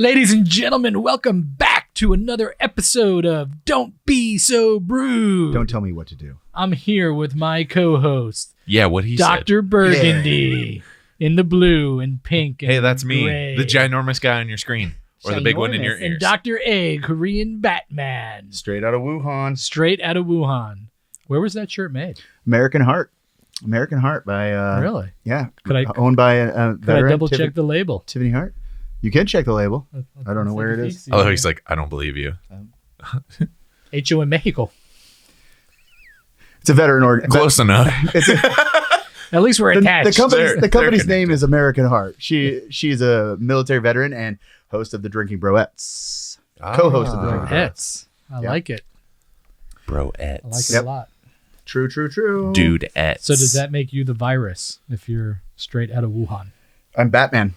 Ladies and gentlemen, welcome back to another episode of Don't Be So Rude. Don't tell me what to do. I'm here with my co-host, Yeah, what he said. Dr. Burgundy, in the blue and pink and Hey, that's me, gray. the ginormous guy on your screen, or the big one in your And ears. Dr. A, Korean Batman, Straight out of Wuhan. straight out of Wuhan. Where was that shirt made? American Heart. American Heart by Really? yeah, Could I- owned by a Could I veteran. double check the label? Tiffany Hart. You can check the label. I don't know where it is. Oh, he's like, I don't believe you. HO in Mexico. It's a veteran org. Close enough. At least we're attached. The company's They're name is American Heart. She's a military veteran and host of the Drinking Broettes. Co-host of the Drinking Broettes. I Yeah. like it. Broettes. I like it Yep. a lot. True. Dude-ettes. So does that make you the virus if you're straight out of Wuhan? I'm Batman.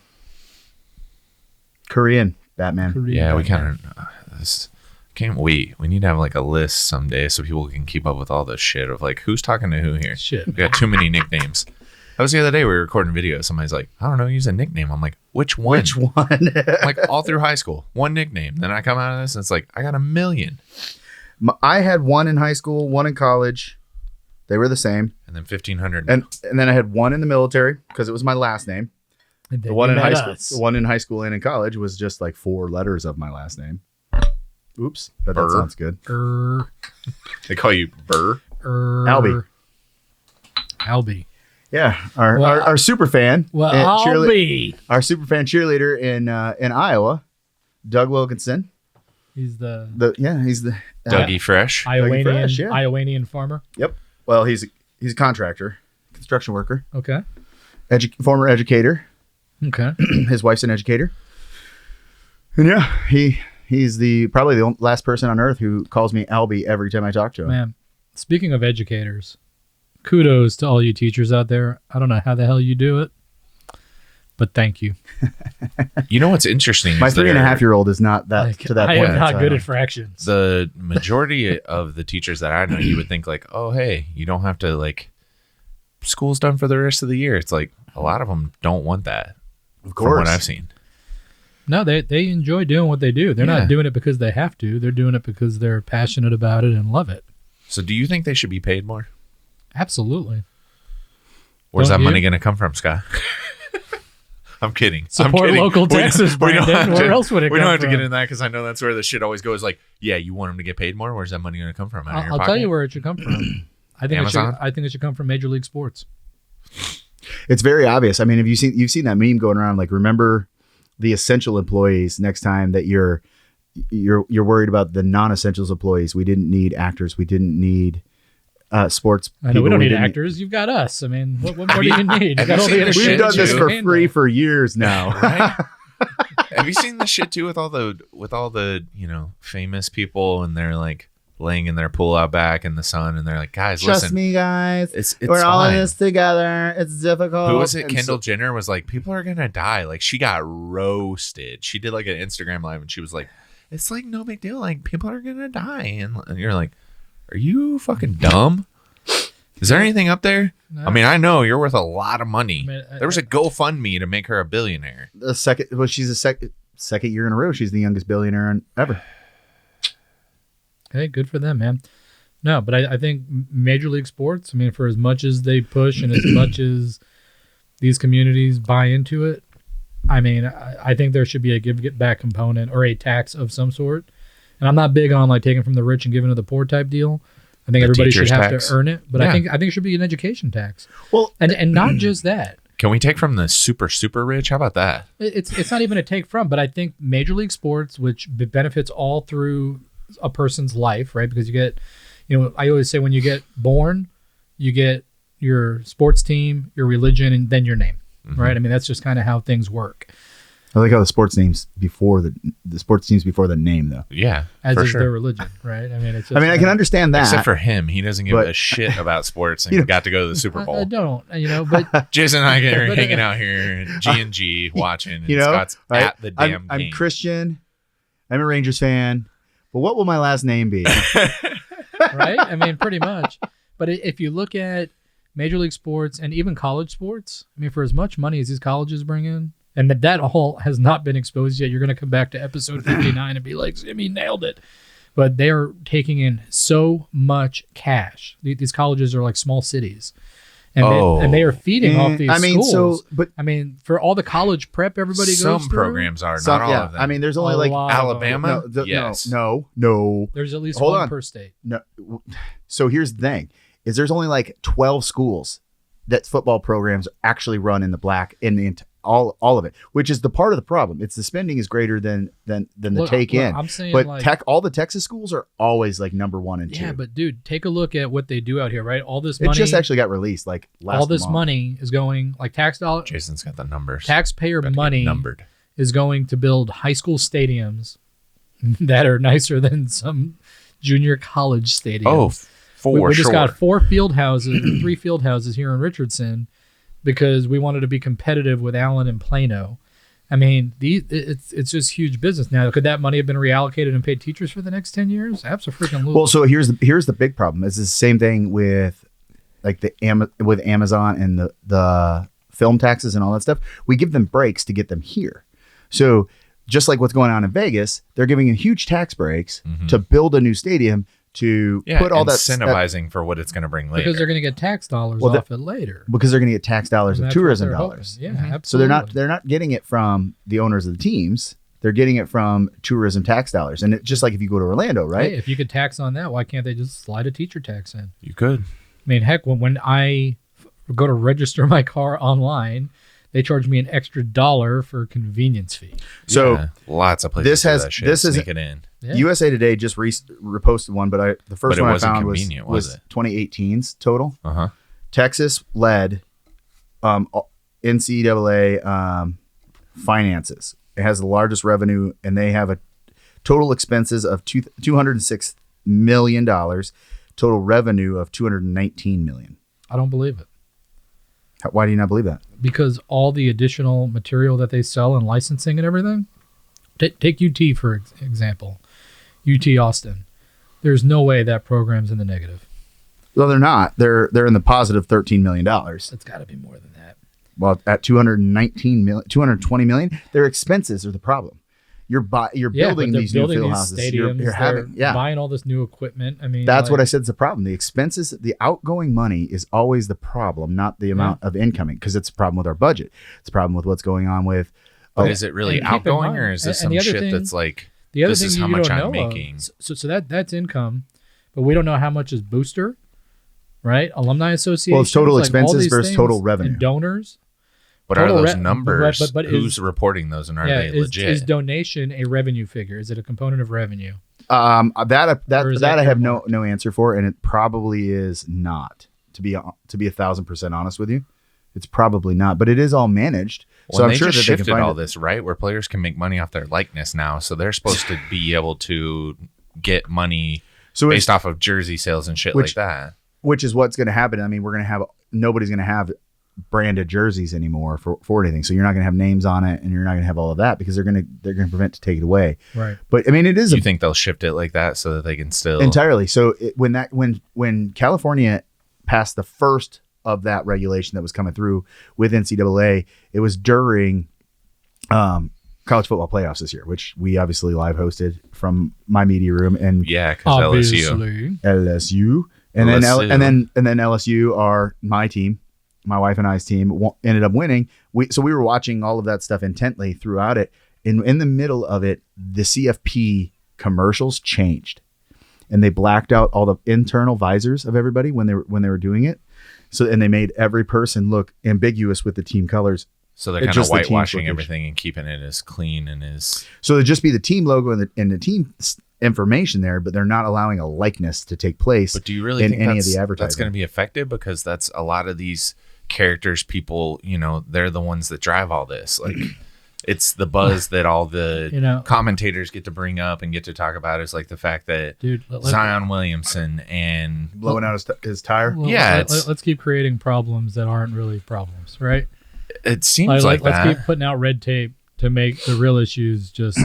Korean Batman. Korean Yeah, we Batman. kind of... This can't wait. We need to have like a list someday so people can keep up with all this shit of like, who's talking to who here? Shit. We got too many nicknames. That was the other day we were recording video. Somebody's like, I don't know, use a nickname. I'm like, which one? Which one? Like all through high school, one nickname. Then I come out of this and it's like, I got a million. I had one in high school, one in college. They were the same. And then 1,500. And then I had one in the military because it was my last name. And then The one you in high met school, us. the one in high school and in college was just like 4 letters of my last name. Oops, but that Burr. sounds good. They call you Burr. Albie. Albie. Yeah, our Well, our super fan, Well, and Albie. our super fan cheerleader in Iowa, Doug Wilkinson. He's the He's the Dougie Fresh. Iowanian, Fresh, yeah. Iowanian farmer. Yep. Well, he's a contractor, construction worker, Okay. Former educator. Okay. His wife's an educator, and yeah, he's probably the last person on earth who calls me Albie every time I talk to him. Man, speaking of educators, kudos to all you teachers out there. I don't know how the hell you do it, but thank you. You know what's interesting? My is 3.5-year-old is not that Like, to that I point. am not so good I at fractions. The majority of the teachers that I know, you would think like, oh, hey, you don't have to like, school's done for the rest of the year. It's like a lot of them don't want that. Of From what course. I've seen. No, they enjoy doing what they do. They're Yeah. not doing it because they have to. They're doing it because they're passionate about it and love it. So do you think they should be paid more? Absolutely. Where's Don't that you? money going to come from, Scott? I'm kidding. I'm Support kidding. local We don't- Texas, we don't Brandon. have Where to- else would it We come don't have to from? get in that because I know that's where the shit always goes. Like, yeah, you want them to get paid more? Where's that money going to come from? Out of your I'll tell pocket? you where it should come from. I think Amazon? I think it should come from Major League Sports. It's very obvious. I mean, have you've seen that meme going around? Like, remember the essential employees next time that you're worried about the non-essentials employees. We didn't need actors. We didn't need sports. I know people. we don't need didn't actors. You've got us. I mean, what more do you need? have got you all seen the the We've shit done this too? for free for years now. Right? Have you seen the shit too with all the famous people and they're like laying in their pool out back in the sun and they're like, guys, Trust listen, me, guys. it's We're all in fine. this together. It's difficult. Who was it? And Kendall Jenner was like, people are gonna die. Like she got roasted. She did like an Instagram live and she was like, it's like no big deal. Like people are gonna die, and you're like, are you fucking dumb? Is there anything up there? No. I mean, I know you're worth a lot of money. I mean, There was a GoFundMe to make her a billionaire. she's the second year in a row. She's the youngest billionaire ever. Hey, good for them, man. No, but I think Major League Sports, I mean, for as much as they push and as much as these communities buy into it, I mean, I think there should be a get back component or a tax of some sort. And I'm not big on like taking from the rich and giving to the poor type deal. I think The everybody should teacher's have tax. to earn it, but Yeah. I think it should be an education tax. Well, And not just that. Can we take from the super rich? How about that? It's not even a take from, but I think Major League Sports, which benefits all through a person's life, right? Because you get, I always say when you get born, you get your sports team, your religion, and then your name, right? I mean, that's just kind of how things work. I like how the sports names before the sports teams before the name though. Yeah, As for is sure. their religion, right? I mean, it's just, I mean, I can understand that. Except for him, he doesn't give But- a shit about sports and got to go to the Super I Bowl. don't, but Jason and I are But- hanging out here, G&G, watching, and You know, Scott's right? at the damn I'm game. Christian. I'm a Rangers fan. But what will my last name be? right? I mean, pretty much. But if you look at Major League Sports and even college sports, I mean, for as much money as these colleges bring in, And that all has not been exposed yet. You're going to come back to episode 59 and be like, Jimmy nailed it. But they're taking in so much cash. These colleges are like small cities. And they are feeding off these schools. For all the college prep everybody goes through. Some programs are, not all of them. I mean, there's only like Alabama. Yes. No. There's at least one per state. No. So here's the thing: is there's only like 12 schools that football programs actually run in the black in the all of it, which is the part of the problem. It's the spending is greater than the take in. I'm saying, but all the Texas schools are always like number 1 and 2. Yeah, but dude, take a look at what they do out here, right? All this money. It just actually got released like last all this month. Money is going like tax dollars. Jason's got the numbers. Taxpayer money is going to build high school stadiums that are nicer than some junior college stadiums. We just got 4 field houses, 3 field houses here in Richardson, because we wanted to be competitive with Allen and Plano. I mean, it's just huge business. Now, could that money have been reallocated and paid teachers for the next 10 years? Absolutely. Well, so here's the big problem. It's the same thing with like with Amazon and the film taxes and all that stuff. We give them breaks to get them here. So just like what's going on in Vegas, they're giving them huge tax breaks to build a new stadium, to put all that incentivizing for what it's going to bring later, because they're going to get tax dollars off it later, because they're going to get tax dollars and tourism dollars. Yeah, absolutely. So they're not getting it from the owners of the teams. They're getting it from tourism tax dollars. And just like if you go to Orlando, right? Hey, if you could tax on that, why can't they just slide a teacher tax in? You could. I mean, heck, when I go to register my car online, they charge me an extra $1 for a convenience fee. So lots of places sneak it in. Yeah. USA Today just reposted one, but the first one I found was 2018's total. Texas led NCAA finances. It has the largest revenue, and they have a total expenses of $206 million, total revenue of $219 million. I don't believe it. Why do you not believe that? Because all the additional material that they sell and licensing and everything. Take UT for example. UT Austin. There's no way that program's in the negative. Well, they're not. They're in the positive $13 million. It's got to be more than that. Well, at $220 million, their expenses are the problem. You're building these new field houses. Stadiums, you're buying all this new equipment. I mean, that's what I said is the problem. The expenses, the outgoing money is always the problem, not the amount of incoming, because it's a problem with our budget. It's a problem with what's going on with. But is it really outgoing, or is this some shit that's like, this is how much I'm making? So that's income, but we don't know how much is booster, right? Alumni association. Well, it's total expenses versus total revenue. And donors. But are those numbers? But who's reporting those, and are they legit? Is donation a revenue figure? Is it a component of revenue? That I have no answer for, and it probably is not. To be 1,000% honest with you, it's probably not. But it is all managed. Well, so I'm sure that they can find all this, right? Where players can make money off their likeness now, so they're supposed to be able to get money based off of jersey sales and shit like that. Which is what's going to happen. I mean, nobody's going to have branded jerseys anymore for anything. So you're not going to have names on it, and you're not going to have all of that, because they're going to prevent to take it away. Right. But I mean, it is. You think they'll shift it like that so that they can still entirely. So when California passed the first of that regulation that was coming through with NCAA, it was during college football playoffs this year, which we obviously live hosted from my media room, and because LSU, and then LSU are my team. My wife and I's team ended up winning. So we were watching all of that stuff intently throughout it. In the middle of it, the CFP commercials changed, and they blacked out all the internal visors of everybody when they were doing it. So, and they made every person look ambiguous with the team colors. So they're kind of whitewashing everything and keeping it as clean and as. So it'd just be the team logo and the team information there, but they're not allowing a likeness to take place. But do you really think any of the advertising that's going to be effective? Because that's a lot of these characters, people, they're the ones that drive all this. Like, it's the buzz that all the commentators get to bring up and get to talk about, is like the fact that Zion Williamson and blowing out his tire. Let's keep creating problems that aren't really problems, right? It seems like that. Let's keep putting out red tape to make the real issues just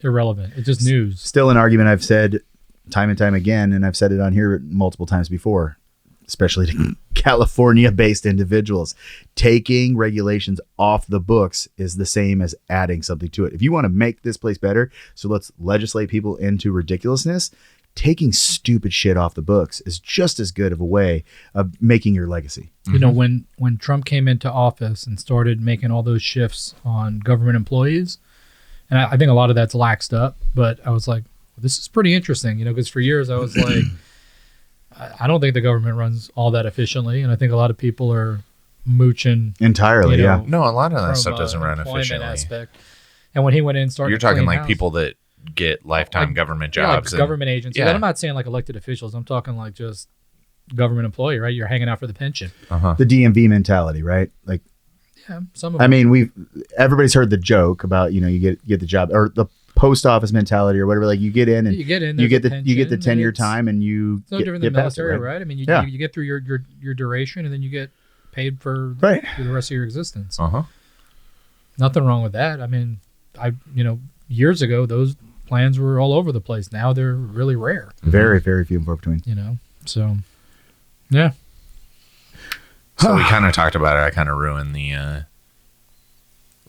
irrelevant. It's just news. Still an argument I've said time and time again, and I've said it on here multiple times before. especially to California-based individuals. Taking regulations off the books is the same as adding something to it. If you want to make this place better, so let's legislate people into ridiculousness. Taking stupid shit off the books is just as good of a way of making your legacy. You know, when Trump came into office and started making all those shifts on government employees, and I think a lot of that's laxed up, but I was like, well, this is pretty interesting, you know, because for years I was like, I don't think the government runs all that efficiently, and I think a lot of people are mooching Entirely, you know, yeah. No, a lot of that from stuff doesn't run employment efficiently. aspect. And when he went in and started, You're talking clean like house, people that get lifetime government yeah, jobs. like government agencies. yeah. But I'm not saying like elected officials. I'm talking like just government employee, right? You're hanging out for the pension. The DMV mentality, right? Like, Yeah, some of I them. mean, everybody's heard the joke about, you know, you get the job, or the post office mentality or whatever. Like, you get in and You get in, you there's get a the pension, tenure and time, and you It's no get, different get than past it, military, right? I mean, Yeah. you get through your duration, and then you get paid for Right. through the rest of your existence. Uh-huh. Nothing wrong with that. I mean, years ago those plans were all over the place. Now they're really rare. Very, very few and far between. You know, so yeah. So we kind of talked about it. I kind of ruined the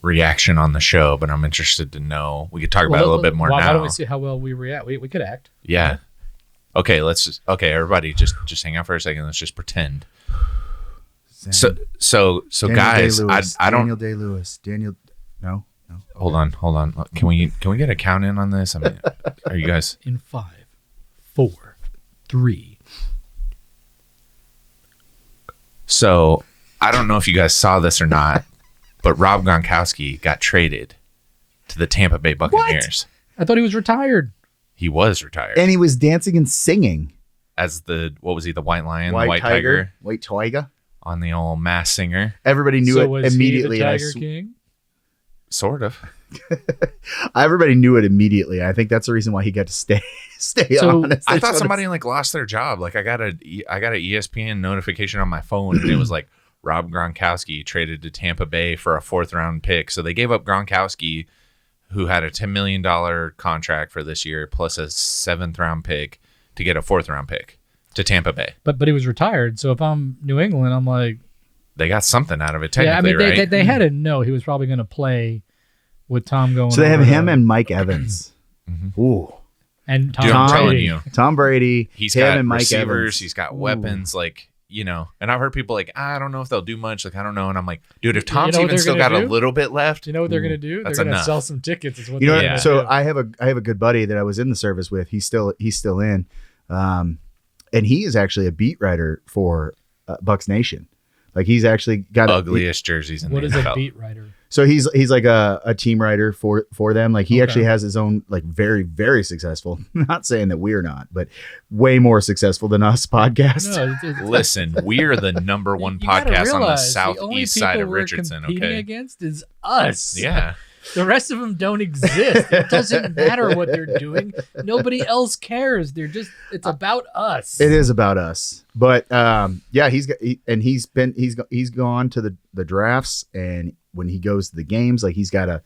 reaction on the show, but I'm interested to know. We could talk about it a little bit more why, now. Why don't we see how well we react? We could act. Yeah. Okay, everybody just hang out for a second. Let's just pretend. So Daniel guys, Day-Lewis, I don't Daniel Day-Lewis. No. hold on. Can we get a count in on this? I mean, are you guys In 5, 4, 3. So I don't know if you guys saw this or not, but Rob Gronkowski got traded to the Tampa Bay Buccaneers. I thought he was retired. He was retired And he was dancing and singing. as the White Lion, the White Tiger White Tiger. on the old Mass Singer, Everybody knew So it was immediately. he the and Tiger King? sort of. everybody knew it immediately. I think that's the reason why he got to stay So, on. I thought somebody like lost their job. Like I got a ESPN notification on my phone, and it was like Rob Gronkowski traded to Tampa Bay for a 4th round pick. So they gave up Gronkowski, who had a $10 million contract for this year, plus a 7th round pick to get a 4th round pick to Tampa Bay. But he was retired. So if I'm New England, I'm like, They got something out of it, yeah. I technically, mean, right? they had to know he was probably going to play with Tom going. So they have over him to- and Mike Evans. Ooh, and Tom Dude, I'm telling Brady. you, Tom Brady. he's him got and Mike receivers, Evans. he's got weapons, like, you know. And I've heard people like, I don't know if they'll do much. Like, I don't know. And I'm like, dude, if Tom's know what even they're still gonna got a do? little bit left, You know what they're going to do? They're that's going to enough. sell some tickets. Is what You know they're what? Yeah. So gonna I have a good buddy that I was in the service with. He's still in, and he is actually a beat writer for Bucks Nation. Like, he's actually got ugliest jerseys in do. What the is a NFL. beat writer? So he's like a team writer for them. Like, he Okay. actually has his own, like, very, very successful. Not saying that we're not, but way more successful than us podcast. No, it's Listen, we're the number one you gotta podcast on the realize the only southeast side people of we're Richardson. competing Okay. against is us. Yeah. The rest of them don't exist. It doesn't matter what they're doing. Nobody else cares. It's about us. It is about us. But yeah, he's gone to the drafts, and when he goes to the games, like, he's got a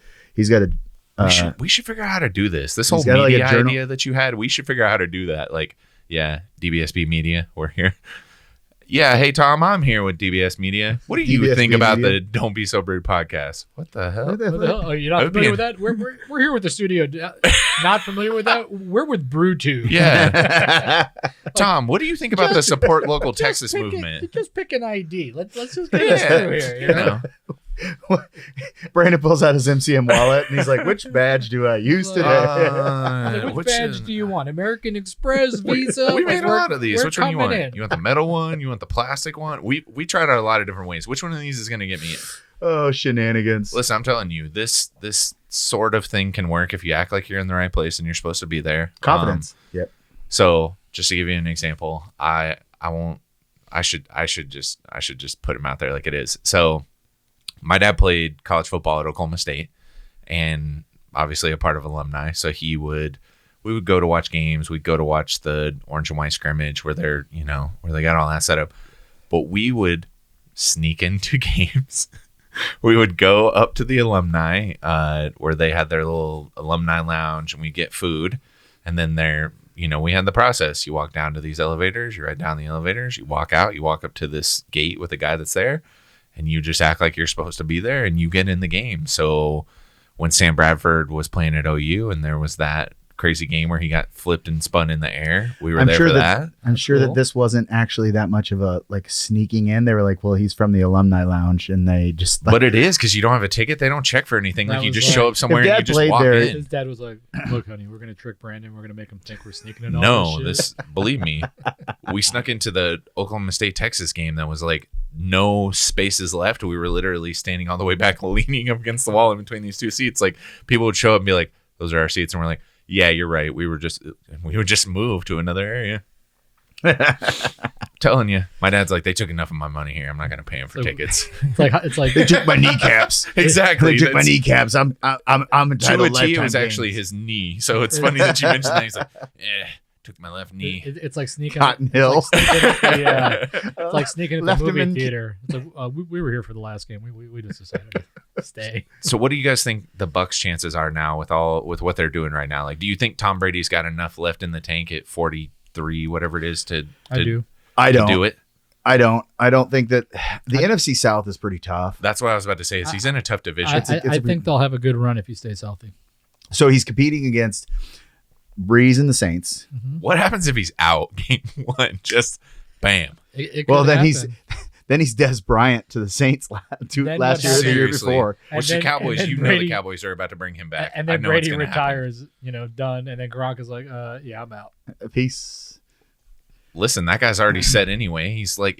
We should figure out how to do this. This whole he's got, like, a media journal- idea that you had, we should figure out how to do that. Like, yeah, DBSB Media, we're here. Yeah, hey Tom, I'm here with DBS Media. What do you DBSB think about Media. the Don't Be So Rude podcast? What the hell? What the What the hell? Are you not That would be familiar with that? We're here with the studio. Not familiar with that? We're with Brew2. Yeah. Tom, what do you think about the Just- support local Just Texas pick movement? Just pick an ID. Let's just get this Yeah, through here. you know. Brandon pulls out his MCM wallet, and he's like, "Which badge do I use today?" Like, which badge do you want? American Express, Visa? We made Like, a lot of these. we're Which one do you want? coming in. You want the metal one? You want the plastic one? We tried out a lot of different ways. Which one of these is going to get me in? Oh, shenanigans! Listen, I'm telling you, this sort of thing can work if you act like you're in the right place and you're supposed to be there. Confidence. Yep. So, just to give you an example, I should just put him out there like it is. So, my dad played college football at Oklahoma State, and obviously a part of alumni. So we would go to watch games. We'd go to watch the orange and white scrimmage where they got all that set up. But we would sneak into games. We would go up to the alumni where they had their little alumni lounge, and we get food. And then we had the process. You walk down to these elevators, you ride down the elevators, you walk out, you walk up to this gate with a guy that's there, and you just act like you're supposed to be there, and you get in the game. So when Sam Bradford was playing at OU and there was that crazy game where he got flipped and spun in the air, we were there for that. I'm sure cool. that this wasn't actually that much of a like sneaking in. They were like, well, he's from the alumni lounge, and they just. But it is because you don't have a ticket. They don't check for anything. That Like you was just like- show up somewhere If and Dad you just played walk there- in. His dad was like, "Look, honey, we're gonna trick Brandon. We're gonna make him think we're sneaking in all No, this shit." this believe me, we snuck into the Oklahoma State Texas game that was like no spaces left. We were literally standing all the way back, leaning up against the wall in between these two seats. Like people would show up and be like, "Those are our seats," and we're like, "Yeah, you're right. We would just move to another area." Telling you, my dad's like, they took enough of my money here. I'm not gonna pay him for tickets. It's like They took my kneecaps. Exactly. They took my kneecaps. I'm To entitled a to T, lifetime it was games. actually his knee. So it's funny that you mentioned that. He's like, took my left knee. it's like sneaking. Cotton Hill. It's like sneaking at Left the him movie in- theater. It's like we were here for the last game. We just decided to stay. So what do you guys think the Bucks' chances are now with what they're doing right now? Like, do you think Tom Brady's got enough left in the tank at 43, whatever it is, to I do. I to don't do it? I don't think that the NFC South is pretty tough. That's what I was about to say. Is he's in a tough division. I think they'll have a good run if he stays healthy. So he's competing against Breeze and the Saints. What happens if he's out game one? Just bam. It Well, could then happen. he's Des Bryant to the Saints last Then year what or the year Seriously. before. And Which then- the Cowboys, and then the Brady- Cowboys are about to bring him back. And I then know it's Brady gonna happen. retires, done, and then Gronk is like, yeah, I'm out. Peace. Listen, that guy's already set anyway. He's like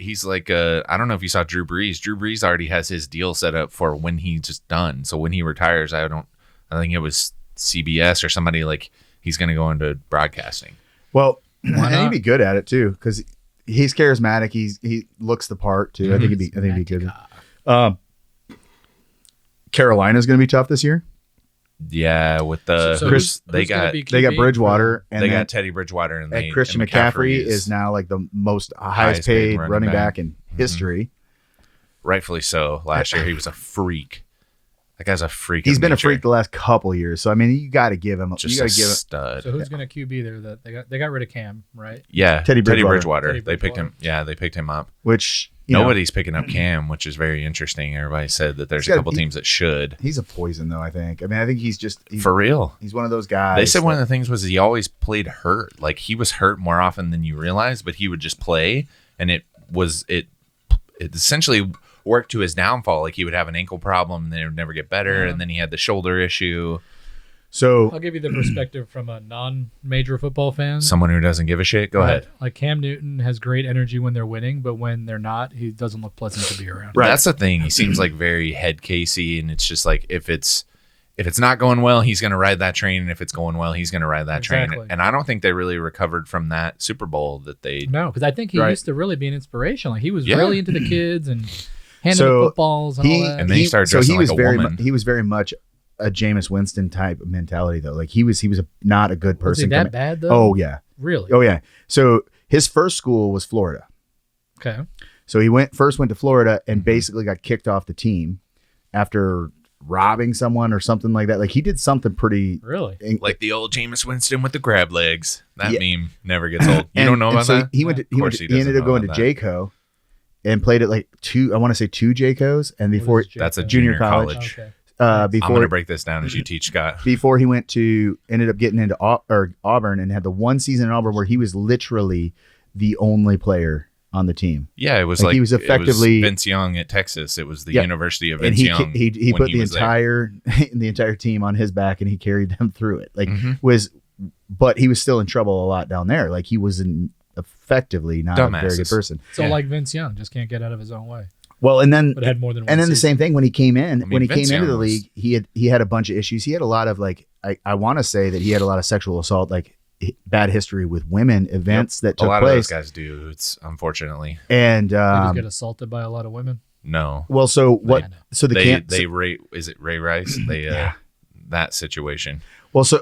I don't know if you saw Drew Brees. Drew Brees already has his deal set up for when he's just done. So when he retires, I think it was CBS or somebody, like he's going to go into broadcasting. Well, Why and he'd not? be good at it too because he's charismatic. He looks the part too. I think he'd be good. Carolina's going to be tough this year. Yeah, with the So Chris, who's they gonna got be They got QB? Bridgewater and they then got Teddy Bridgewater and Christian and McCaffrey is now like the most highest paid running back in history. rightfully so. Last year he was a freak. That guy's a freak. He's of been a nature. freak the last couple years. So I mean, you got to give him. Just you got a to give him. stud. So who's going to QB there? That they got rid of Cam, right? Yeah, Teddy Bridgewater. Teddy They picked Bridgewater. him. Yeah, they picked him up. Which you know, Nobody's picking up Cam, which is very interesting. Everybody said that there's He's a got- couple teams that should. he's a poison though. I think. I mean, I think he's For real. he's one of those guys. They said one of that- the things was he always played hurt. Like he was hurt more often than you realize, but he would just play, and it essentially worked to his downfall. Like he would have an ankle problem, and then it would never get better, and then he had the shoulder issue. So I'll give you the perspective from a non-major football fan. Someone who doesn't give a shit. Go ahead. Like Cam Newton has great energy when they're winning, but when they're not, he doesn't look pleasant to be around. Right. That's the thing. He seems like very head casey, and it's just like if it's not going well, he's going to ride that train, and if it's going well, he's going to ride that train. Exactly. And I don't think they really recovered from that Super Bowl that they. No, because I think he Right. used to really be an inspiration. Like he was Yeah. really into the kids and handing So the footballs and all that. And then he started so dressing he was like a very woman. he was very much a Jameis Winston type of mentality though. Like he was not a good Was he person. that coming- bad though? Oh yeah. really? Oh yeah. So his first school was Florida. Okay. So he went to Florida and Mm-hmm. basically got kicked off the team after robbing someone or something like that. Like he did something pretty Really? Like the old Jameis Winston with the grab legs. That Yeah. meme never gets old. You don't know about so that? He went. To, he, Of went course to, he he ended doesn't up know going to about that. JCO and played at like two. I want to say two JCOs, and before What is That's a JCO? junior Junior college. college. Okay. I'm going before to break this down as you teach Scott. before he ended up getting into Auburn and had the one season in Auburn where he was literally the only player on the team. Yeah, it was Like, like he was it effectively- Vince Young at Texas. It was the Yeah. University of And Vince Young. he when put the was there. entire team on his back and he carried them through it. Like Mhm. but he was still in trouble a lot down there. Like he was effectively not a very good Dumbasses. person. So Yeah. like Vince Young, just can't get out of his own way. Well, and then But had more than one. and then the season. same thing when he came in. mean, When he Vince came into Young the was- league, he had a bunch of issues. He had a lot of like I want to say that he had a lot of sexual assault, like bad history with women events that A took lot of those place. guys do. It's unfortunately And They just get assaulted by a lot of women. no. well, so what? Yeah, I know. So the They camp. they rate. Is it Ray Rice? They Yeah. that situation. well, so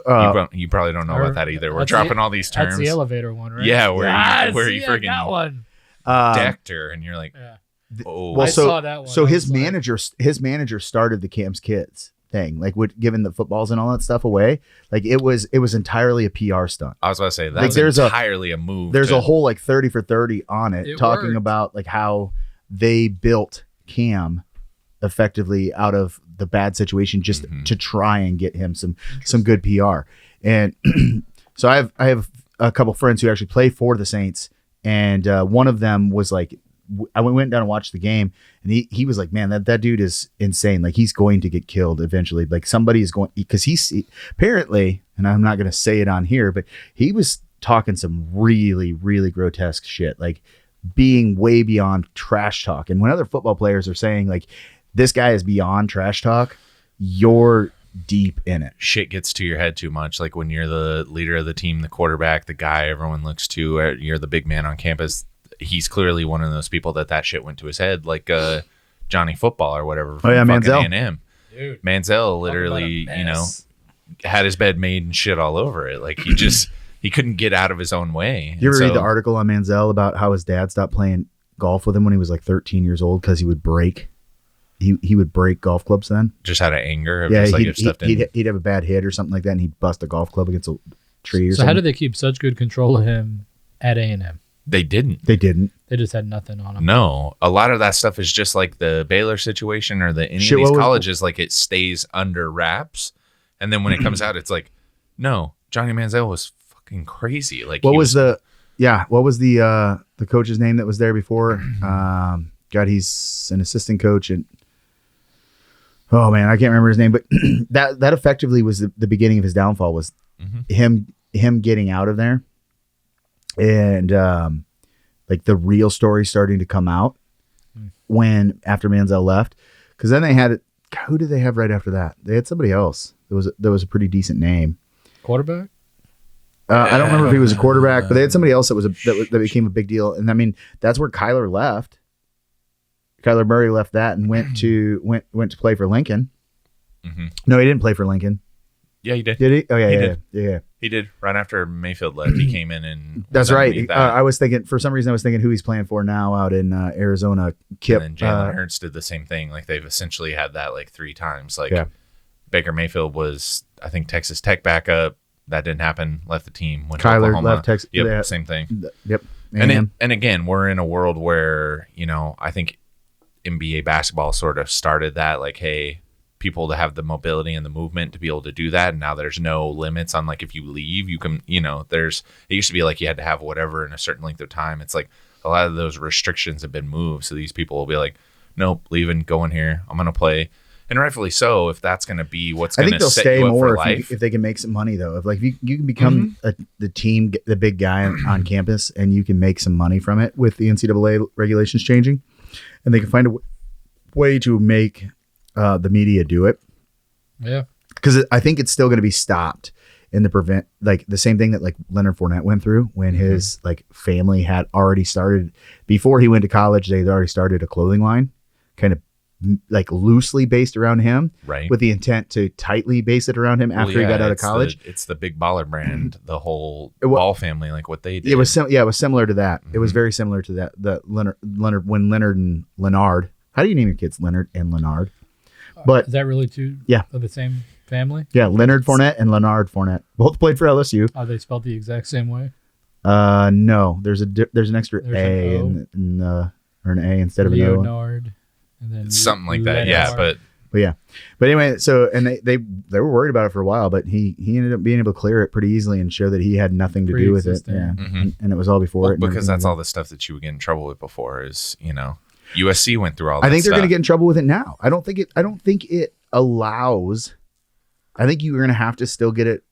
You probably don't know about that either. We're That's dropping the- all these That's terms. the elevator one, right? Yeah, where Yes, you yeah, freaking that one. decked her, and you're like, Yeah. oh, well, I so saw that one. so I his was like- manager started the Cam's kids thing, like giving the footballs and all that stuff away. Like it was entirely a PR stunt. I was about to say Like, that's entirely a move. There's a whole like 30 for 30 on it talking worked. about like how they built Cam effectively out of the bad situation just to try and get him some good PR. And so I have a couple friends who actually play for the Saints, and one of them was like, I went down and watched the game, and he was like, man, that dude is insane. Like, he's going to get killed eventually. Like, somebody is going, because he's apparently, and I'm not going to say it on here, but he was talking some really, really grotesque shit, like being way beyond trash talk. And when other football players are saying like, this guy is beyond trash talk, you're deep in it. Shit gets to your head too much. Like when you're the leader of the team, the quarterback, the guy everyone looks to, you're the big man on campus. He's clearly one of those people that shit went to his head, like Johnny Football or whatever. Oh yeah, Manziel. A&M. Dude, Manziel literally, had his bed made and shit all over it. Like he couldn't get out of his own way. You ever read the article on Manziel about how his dad stopped playing golf with him when he was like 13 years old because he would break golf clubs then? Just out of anger? Yeah, just he'd have a bad hit or something like that, and he'd bust a golf club against a tree or something. So how did they keep such good control of him at A&M? They didn't. They didn't. They just had nothing on him. No. A lot of that stuff is just like the Baylor situation or any of these colleges, like it stays under wraps. And then when it comes out, it's like, no, Johnny Manziel was fucking crazy. Like what was the coach's name that was there before? God, he's an assistant coach, and oh man, I can't remember his name, but that effectively was the beginning of his downfall, was him getting out of there, and like the real story starting to come out when after Manziel left, because then they had who did they have right after that? They had somebody else. There was a pretty decent name. Quarterback? I don't remember if he was a quarterback, but they had somebody else that became a big deal, and I mean that's where Kyler left. Kyler Murray left that and went to play for Lincoln. Mm-hmm. No, he didn't play for Lincoln. Yeah, he did. Did he? Oh yeah, yeah. He did. Right after Mayfield left, he came in and that's right. I was thinking for some reason I was thinking who he's playing for now out in Arizona. Kip. And then Jalen Hurts did the same thing. Like they've essentially had that like 3 times. Like Baker Mayfield was, I think, Texas Tech backup. That didn't happen. Left the team. Went to Oklahoma. Left Texas. Yep, same thing. Yep. And again, we're in a world where I think NBA basketball sort of started that, like, hey, people to have the mobility and the movement to be able to do that. And now there's no limits on like if you leave, you can, it used to be like you had to have whatever in a certain length of time. It's like a lot of those restrictions have been moved. So these people will be like, nope, leaving, going here. I'm going to play. And rightfully so, if that's going to be what's going to set you up for life. If they can make some money, though. If like you can become the big guy on campus, and you can make some money from it with the NCAA regulations changing, and they can find a way to make the media do it. Yeah, because I think it's still going to be stopped in the like the same thing that like Leonard Fournette went through when his like family had already started before he went to college. They had already started a clothing line, kind of like loosely based around him, right, with the intent to tightly base it around him after he got out of college. It's the big baller brand, the whole Ball family, like what they did. It was similar to that. It was very similar to that. The Leonard when Leonard and Leonard. How do you name your kids Leonard and Leonard? But is that really two of the same family? Yeah, Leonard Fournette and Leonard Fournette both played for LSU. Are they spelled the exact same way? No. There's an extra A or an A instead of an O. Leonard. And then something like that, yeah. But anyway, so and they were worried about it for a while, but he ended up being able to clear it pretty easily and show that he had nothing to do with it. Yeah, and it was all before it. Because that's all the stuff that you would get in trouble with before is USC went through all that. I think they're stuff. going to get in trouble with it now. I don't think it allows. I think you're going to have to still get it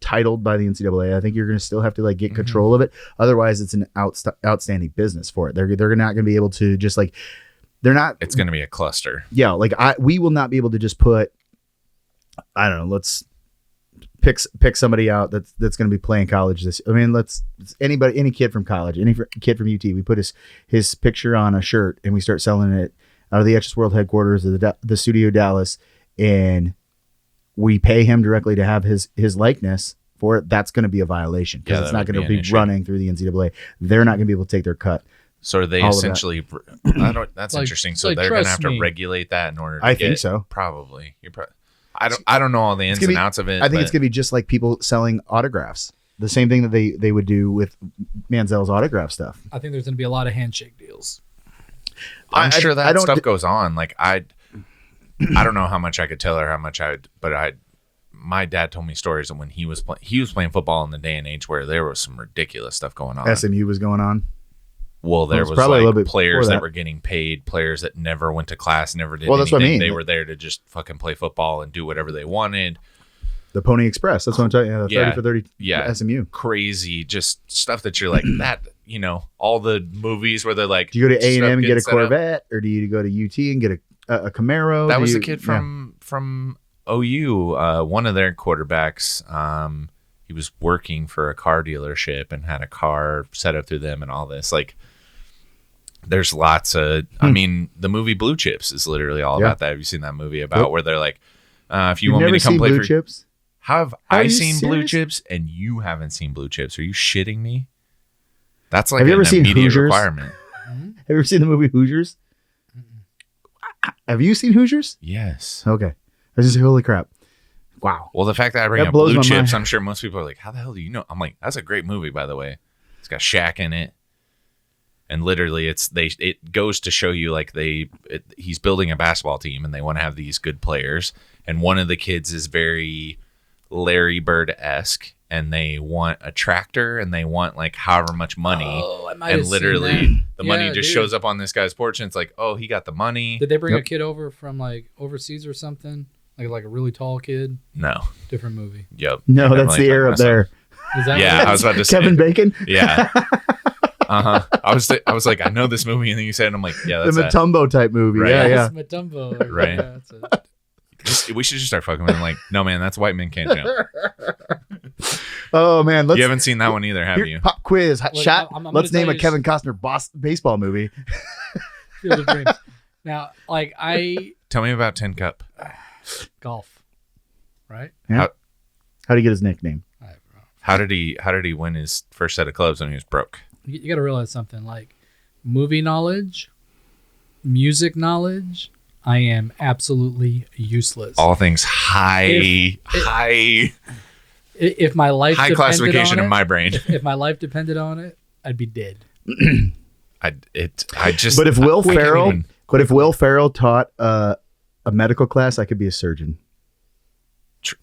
titled by the NCAA. I think you're going to still have to like get control of it. Otherwise, it's an outstanding business for it. They're not going to be able to just like. They're not. It's going to be a cluster. Yeah, like we will not be able to just put. I don't know. Let's pick somebody out that's going to be playing college this. I mean, any kid from college, any kid from UT. We put his picture on a shirt and we start selling it out of the Exodus World headquarters of the Studio Dallas, and we pay him directly to have his likeness for it. That's going to be a violation because it's not going to be running through the NCAA. They're not going to be able to take their cut. So are they essentially? That's interesting. So they're going to have to regulate that in order. I think so. Probably. I don't know all the ins and outs of it. I think it's gonna be just like people selling autographs. The same thing that they would do with Manziel's autograph stuff. I think there's going to be a lot of handshake deals. I'm sure that stuff goes on. Like I don't know how much I could tell her, my dad told me stories of when he was playing football in the day and age where there was some ridiculous stuff going on. SMU was going on. Well, there was probably a little like bit players before that were getting paid, players that never went to class, never did Well, that's anything. what I mean. They were there to just fucking play football and do whatever they wanted. The Pony Express. That's what I'm telling you. 30 for 30 Yeah. SMU. Crazy, just stuff that you're like, that, all the movies where they're like, Do you go to A&M and get a stuff getting set up. Corvette, or do you go to UT and get a Camaro? That was a kid from OU. One of their quarterbacks, he was working for a car dealership and had a car set up through them and all this. Like, there's lots of, I mean, the movie Blue Chips is literally all about that. Have you seen that movie about where they're like, if you You've want me never to come seen play Blue for Chips? How have Are I you seen Blue serious? Chips and you haven't seen Blue Chips? Are you shitting me? That's like Have you ever an seen immediate Hoosiers? requirement. Have you ever seen the movie Hoosiers? Have you seen Hoosiers? Yes. Okay. I was just holy crap. Wow. Well, the fact that I bring That up blows Blue my Chips, mind. I'm sure most people are like, how the hell do you know? I'm like, that's a great movie, by the way. It's got Shaq in it. And literally, it goes to show you like he's building a basketball team and they want to have these good players. And one of the kids is very Larry Bird-esque, and they want a tractor and they want like however much money. Oh, I might And have literally, seen the that. money Yeah, just dude. shows up on this guy's porch, and it's like, oh, he got the money. Did they bring Yep. a kid over from like overseas or something? Like a really tall kid? No. Different movie. Yep. No, You're that's definitely the air talking up about there. Is that Yeah, what it I is? was about to say. Kevin Bacon? Yeah. I was like, I know this movie, and then you said it, and I'm like, yeah, The that's that. Matumbo type movie. Right. Yeah, yeah. It's Matumbo. Right. Yeah, that's it. We should just start fucking with him. Like, no, man, that's White Men Can't Jump. Oh, man. Let's You haven't seen that one either, have you? Pop quiz. Hot Look, shot. I'm Let's gonna name tell a you- Kevin Costner baseball movie. Field of Dreams. Now, like Tell me about Tin Cup. golf, right? How do you get his nickname? How did he win his first set of clubs when he was broke? You got to realize something. Like movie knowledge, music knowledge, I am absolutely useless. All things high If my life depended classification on in it, my brain. if my life depended on it, I'd be dead. I just. But if Will I can't Ferrell, even- taught a medical class, I could be a surgeon.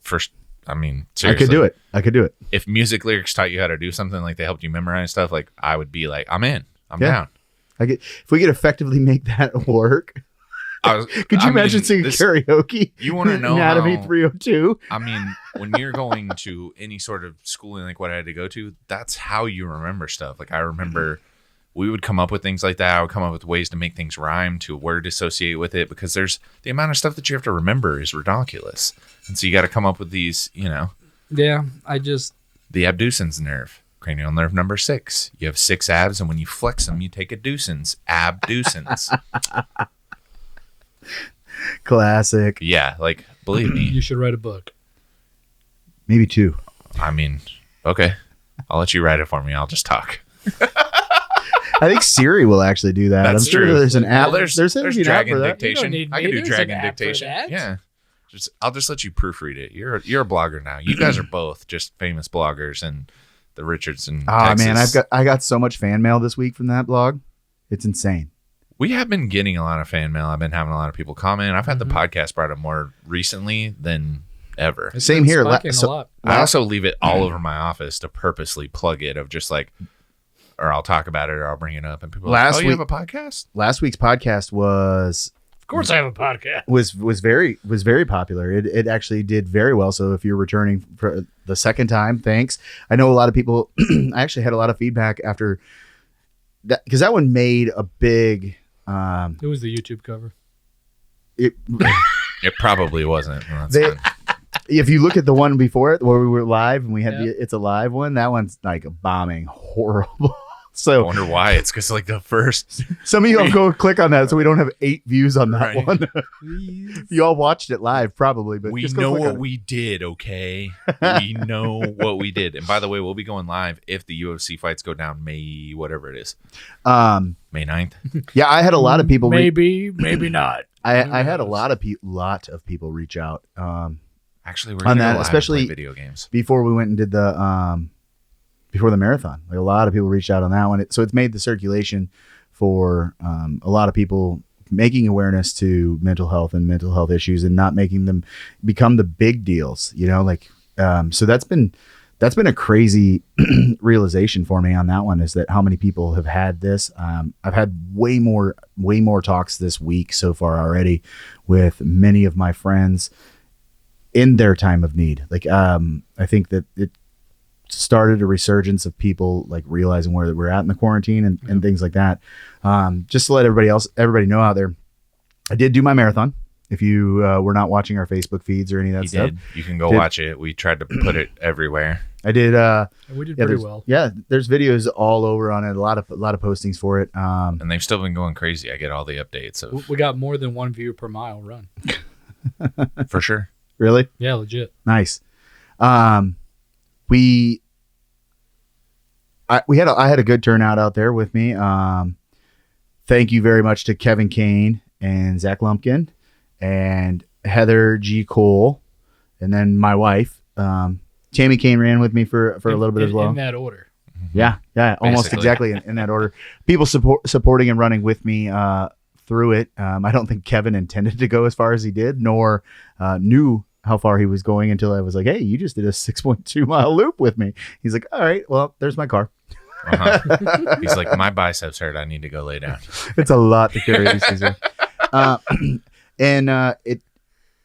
First, I mean, I could do it. If music lyrics taught you how to do something, like they helped you memorize stuff, like I would be like, I'm in. I'm Yeah. down. If we could effectively make that work. Could you imagine singing karaoke? You want to know Anatomy how- 302? I mean, when you're going to any sort of schooling like what I had to go to, that's how you remember stuff. Like I remember we would come up with things like that. I would come up with ways to make things rhyme, to word associate with it, because there's the amount of stuff that you have to remember is ridiculous. And so you got to come up with these, Yeah, the abducens nerve, cranial nerve number 6. You have 6 abs, and when you flex them, you take a ducens, abducens. Classic. Yeah, like believe me. you should write a book. Maybe 2. I mean, okay, I'll let you write it for me. I'll just talk. I think Siri will actually do that. That's I'm sure true. there's an app. Well, there's an app dragon for that. dictation. You don't need I can me. do There's an dragon app for dictation. that. Yeah. I'll just let you proofread it. You're a blogger now. You guys are both just famous bloggers, and the Richardson. Oh Texas. man, I got so much fan mail this week from that blog. It's insane. We have been getting a lot of fan mail. I've been having a lot of people comment. I've had the podcast brought up more recently than ever. It's Same been here. spiking a lot. I also leave it all over my office to purposely plug it of just like, or I'll talk about it or I'll bring it up and people are like, Last oh, you week- have a podcast? Last week's podcast was Of course, I have a podcast. was very popular. It actually did very well. So if you're returning for the second time, thanks. I know a lot of people. I actually had a lot of feedback after that because that one made a big. It was the YouTube cover. It, It probably wasn't. Well, that's They- fine. if you look at the one before it, where we were live and we had Yeah. it's a live one, that one's like bombing horrible. I So wonder why. It's because like the first. some of you all go click on that, so we don't have 8 views on that Right. one. You all watched it live, probably, but We just go know click what on it. we did, okay? We know what we did. And by the way, we'll be going live if the UFC fights go down May, whatever it is, May 9th. Yeah, I had a lot of people. Maybe not. I had a lot of people reach out Actually, we're on gonna that, go live and especially play video games. before we went and did the before the marathon. Like a lot of people reached out on that one. So it's made the circulation for a lot of people, making awareness to mental health and mental health issues and not making them become the big deals, like so that's been a crazy realization for me on that one, is that how many people have had this. I've had way more talks this week so far already with many of my friends in their time of need. Like I think that it started a resurgence of people like realizing where we're at in the quarantine and things like that. Just to let everybody know out there, I did do my marathon. If you were not watching our Facebook feeds or any of that stuff, you can go watch it. We tried to put it everywhere. I did. We did pretty well. Yeah, there's videos all over on it. A lot of postings for it. And they've still been going crazy. I get all the updates. We got more than 1 view per mile run. For sure. Really? Yeah, legit. Nice. I had a good turnout out there with me. Thank you very much to Kevin Kane and Zach Lumpkin and Heather G. Cole, and then my wife. Tammy Kane ran with me for a little bit as well. In that order. Yeah, almost exactly in that order. People supporting and running with me through it. I don't think Kevin intended to go as far as he did, nor knew how far he was going until I was like, "Hey, you just did a 6.2 mile loop with me." He's like, "All right, well, there's my car." He's like, "My biceps hurt. I need to go lay down." It's a lot to carry these things. And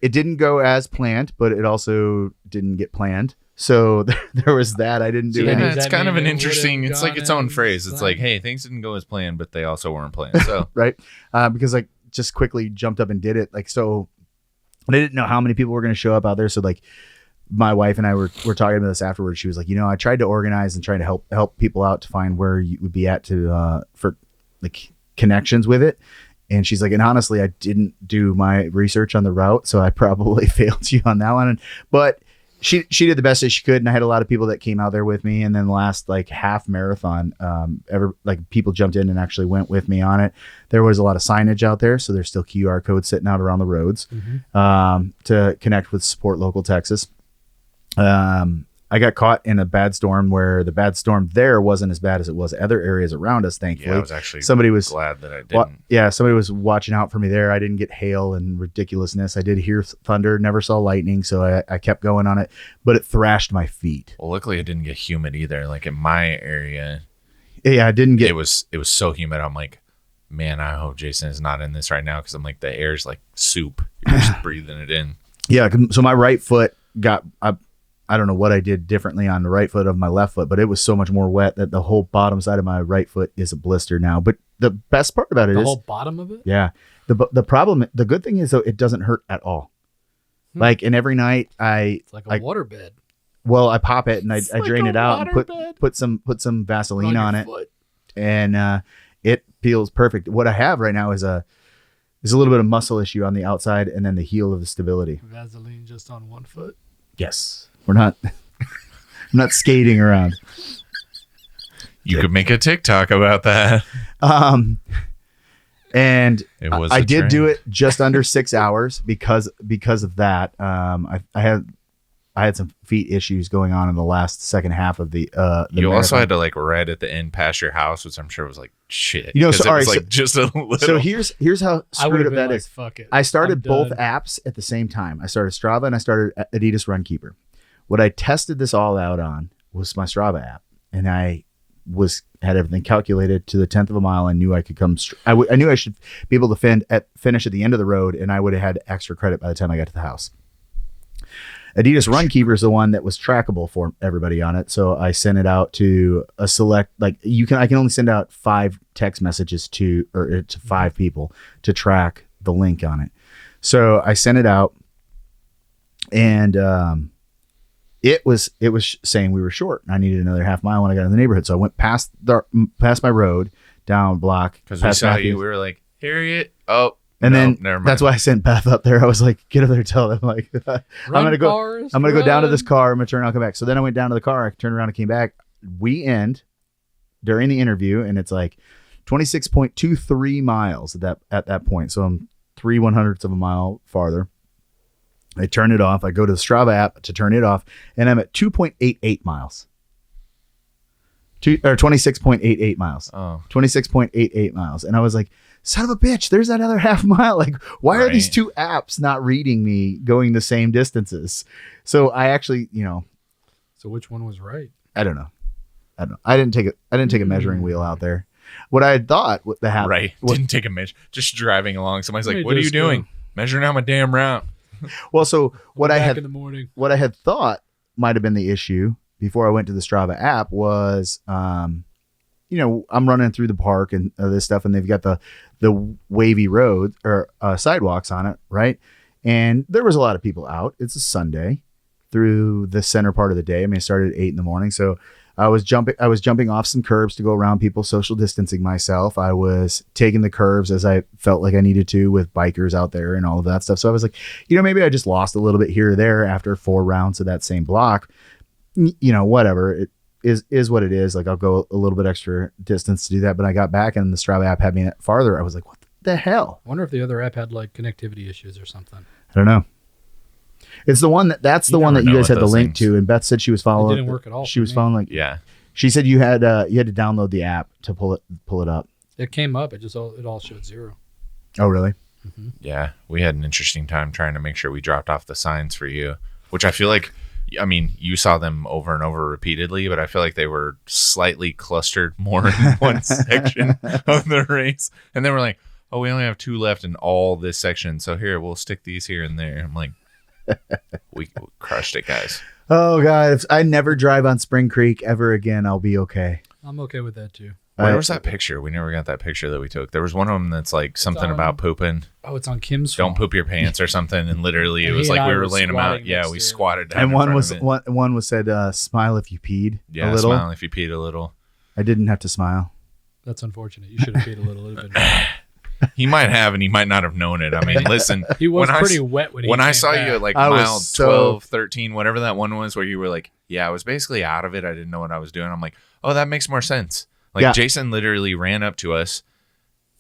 it didn't go as planned, but it also didn't get planned. So there was that. I didn't do any. It's kind of an interesting. It's like its own phrase. It's like, hey, things didn't go as planned, but they also weren't planned. So right, because like just quickly jumped up and did it. Like so. I didn't know how many people were going to show up out there. So like my wife and I were talking about this afterwards. She was like, I tried to organize and try to help people out to find where you would be at for like connections with it. And she's like, and honestly, I didn't do my research on the route. So I probably failed you on that one. But she did the best that she could. And I had a lot of people that came out there with me. And then the last like half marathon, people jumped in and actually went with me on it. There was a lot of signage out there. So there's still QR codes sitting out around the roads to connect with Support Local Texas. I got caught in a bad storm where the bad storm there wasn't as bad as it was other areas around us, thankfully. Yeah, I was actually glad that I didn't. Somebody was watching out for me there. I didn't get hail and ridiculousness. I did hear thunder, never saw lightning, so I kept going on it, but it thrashed my feet. Well, luckily it didn't get humid either. Like in my area, yeah, I didn't get. It was so humid. I'm like, man, I hope Jason is not in this right now because I'm like, the air's like soup. You're just breathing it in. Yeah, so my right foot got. I don't know what I did differently on the right foot of my left foot, but it was so much more wet that the whole bottom side of my right foot is a blister now. But the best part about it is the whole bottom of it. Yeah. The good thing is though, it doesn't hurt at all. Like, and every night it's like a waterbed. Well, I pop it and I drain it out and put some Vaseline on it, and it feels perfect. What I have right now is a little bit of muscle issue on the outside, and then the heel of the stability. Vaseline just on one foot. Yes. I'm not skating around. You could make a TikTok about that. And I did do it just under 6 hours because of that. I had some feet issues going on in the second half of the you marathon. Also had to like right at the end past your house, which I'm sure was like shit. Sorry, it was like just a little. So here's how screwed up that is. Fuck it. I started both apps at the same time. I started Strava and I started Adidas Runkeeper. What I tested this all out on was my Strava app, and I had everything calculated to the 10th of a mile. I knew I could come. I knew I should be able to finish at the end of the road, and I would have had extra credit by the time I got to the house. Adidas Runkeeper is the one that was trackable for everybody on it, so I sent it out to a select. Like I can only send out 5 text messages to 5 people to track the link on it. So I sent it out, and it was saying we were short. I needed another half mile when I got in the neighborhood. So I went past my road, down block. Because we saw you. We were like, Harriet. Oh. And no, then never mind. That's why I sent Beth up there. I was like, get up there, tell them like, I'm going to go down to this car. I'm going to turn, I'll come back. So then I went down to the car. I turned around and came back. We end during the interview, and it's like 26.23 miles at that point. So I'm 3/100ths of a mile farther. I turn it off. I go to the Strava app to turn it off, and I'm at 2.88 miles. 26.88 miles. Oh. 26.88 miles. And I was like, son of a bitch, there's that other half mile. Like, why are these two apps not reading me going the same distances? So I actually, So which one was right? I don't know. I didn't take a measuring wheel out there. What I had thought the happened. Right. Didn't take a measure. Just driving along. Somebody's like, Hey, what are you just doing? Measuring out my damn route. Well, so what I Back had in the morning. what I had thought might have been the issue before I went to the Strava app was, I'm running through the park and this stuff, and they've got the wavy road or sidewalks on it, right? And there was a lot of people out. It's a Sunday through the center part of the day. I mean, it started at 8 a.m. So I was jumping off some curbs to go around people, social distancing myself. I was taking the curves as I felt like I needed to with bikers out there and all of that stuff. So I was like, maybe I just lost a little bit here or there after 4 rounds of that same block. Whatever. It is what it is. Like, I'll go a little bit extra distance to do that. But I got back and the Strava app had me farther. I was like, what the hell? I wonder if the other app had like connectivity issues or something. I don't know. It's the one that's the one that you guys had the link to, and Beth said she was following. It didn't work at all. She was following Yeah. She said you had to download the app to pull it up. It came up. It all showed 0. Oh, really? Mm-hmm. Yeah. We had an interesting time trying to make sure we dropped off the signs for you, which I feel like, I mean, you saw them over and over repeatedly, but I feel like they were slightly clustered more in one section of the race. And then we're like, oh, we only have 2 left in all this section. So here, we'll stick these here and there. I'm like, we crushed it, guys. Oh, God. If I never drive on Spring Creek ever again, I'll be okay. I'm okay with that too. Where was that picture? We never got that picture that we took. There was one of them that's like something about pooping. Oh, it's on Kim's Don't phone. poop your pants or something. And literally, it And was he and like I we were were laying them out. squatting Yeah, next we to it. squatted down. And in one front was of it. one was said, "Smile if you peed." Yeah, a little. smile if you peed a little. I didn't have to smile. That's unfortunate. You should have paid a little bit more. He might have, and he might not have known it. I mean, listen. He was when pretty wet when he When I came saw back. you at like I was mile so- 12, 13, whatever that one was, where you were like, yeah, I was basically out of it. I didn't know what I was doing. I'm like, oh, that makes more sense. Like, Yeah. Jason literally ran up to us,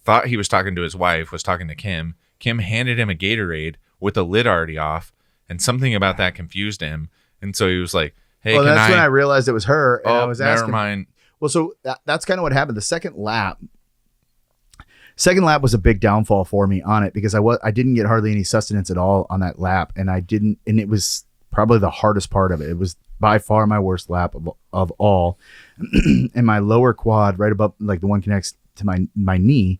thought he was talking to his wife, was talking to Kim. Kim handed him a Gatorade with the lid already off, and something about that confused him. And so he was like, hey, Well, can that's I? when I realized it was her, and I Oh, was never asking. mind. Well, so that's kind of what happened. The second lap was a big downfall for me on it because I didn't get hardly any sustenance at all on that lap, and it was probably the hardest part of it. It was by far my worst lap of all, and my lower quad, right above, like the one connects to my knee,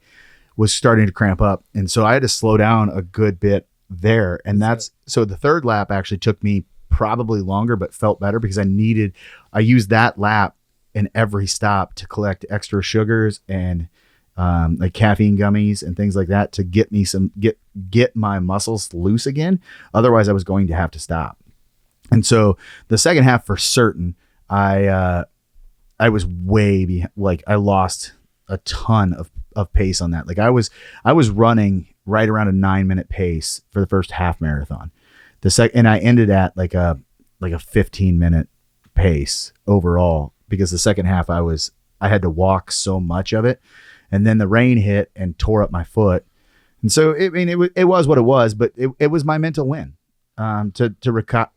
was starting to cramp up, and so I had to slow down a good bit there. And so the third lap actually took me probably longer, but felt better because I used that lap in every stop to collect extra sugars and like caffeine gummies and things like that to get me get my muscles loose again. Otherwise I was going to have to stop. And so the second half, for certain, I was way behind. Like, I lost a ton of pace on that. Like, I was running right around a 9-minute pace for the first half marathon. And I ended at like a 15-minute pace overall, because the second half I had to walk so much of it, and then the rain hit and tore up my foot. And so it was what it was, but it was my mental win. To recap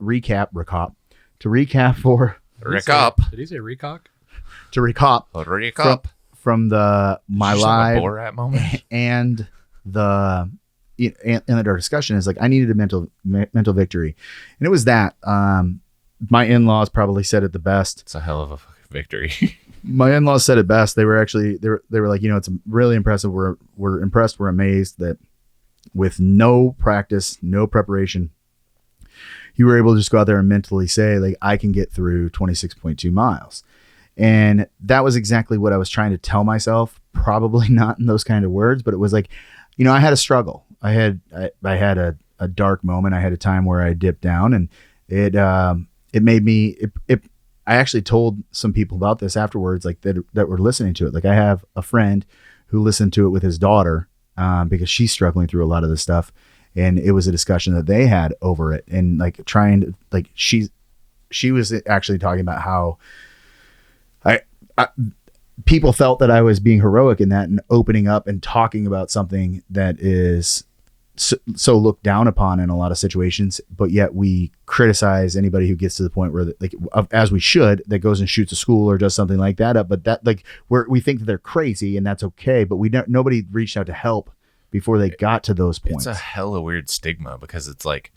for Did he say recock? to recap Recap. from my live Borat moment. and the our discussion is like, I needed a mental victory, and it was that. My in-laws probably said it the best. It's a hell of a fucking victory. My in-laws said it best. They were actually they were like, it's really impressive. We're impressed. We're amazed that with no practice, no preparation, you were able to just go out there and mentally say, like, I can get through 26.2 miles. And that was exactly what I was trying to tell myself. Probably not in those kind of words, but it was like, I had a struggle. I had a dark moment. I had a time where I dipped down, and it made me, I actually told some people about this afterwards, like that were listening to it. Like, I have a friend who listened to it with his daughter, because she's struggling through a lot of this stuff. And it was a discussion that they had over it, and like trying to, like, she was actually talking about how I people felt that I was being heroic in that and opening up and talking about something that is so looked down upon in a lot of situations, but yet we criticize anybody who gets to the point where as we should, that goes and shoots a school or does something like that up. But that we think that they're crazy and that's okay. But nobody reached out to help before they got to those points. It's a hella weird stigma because it's like,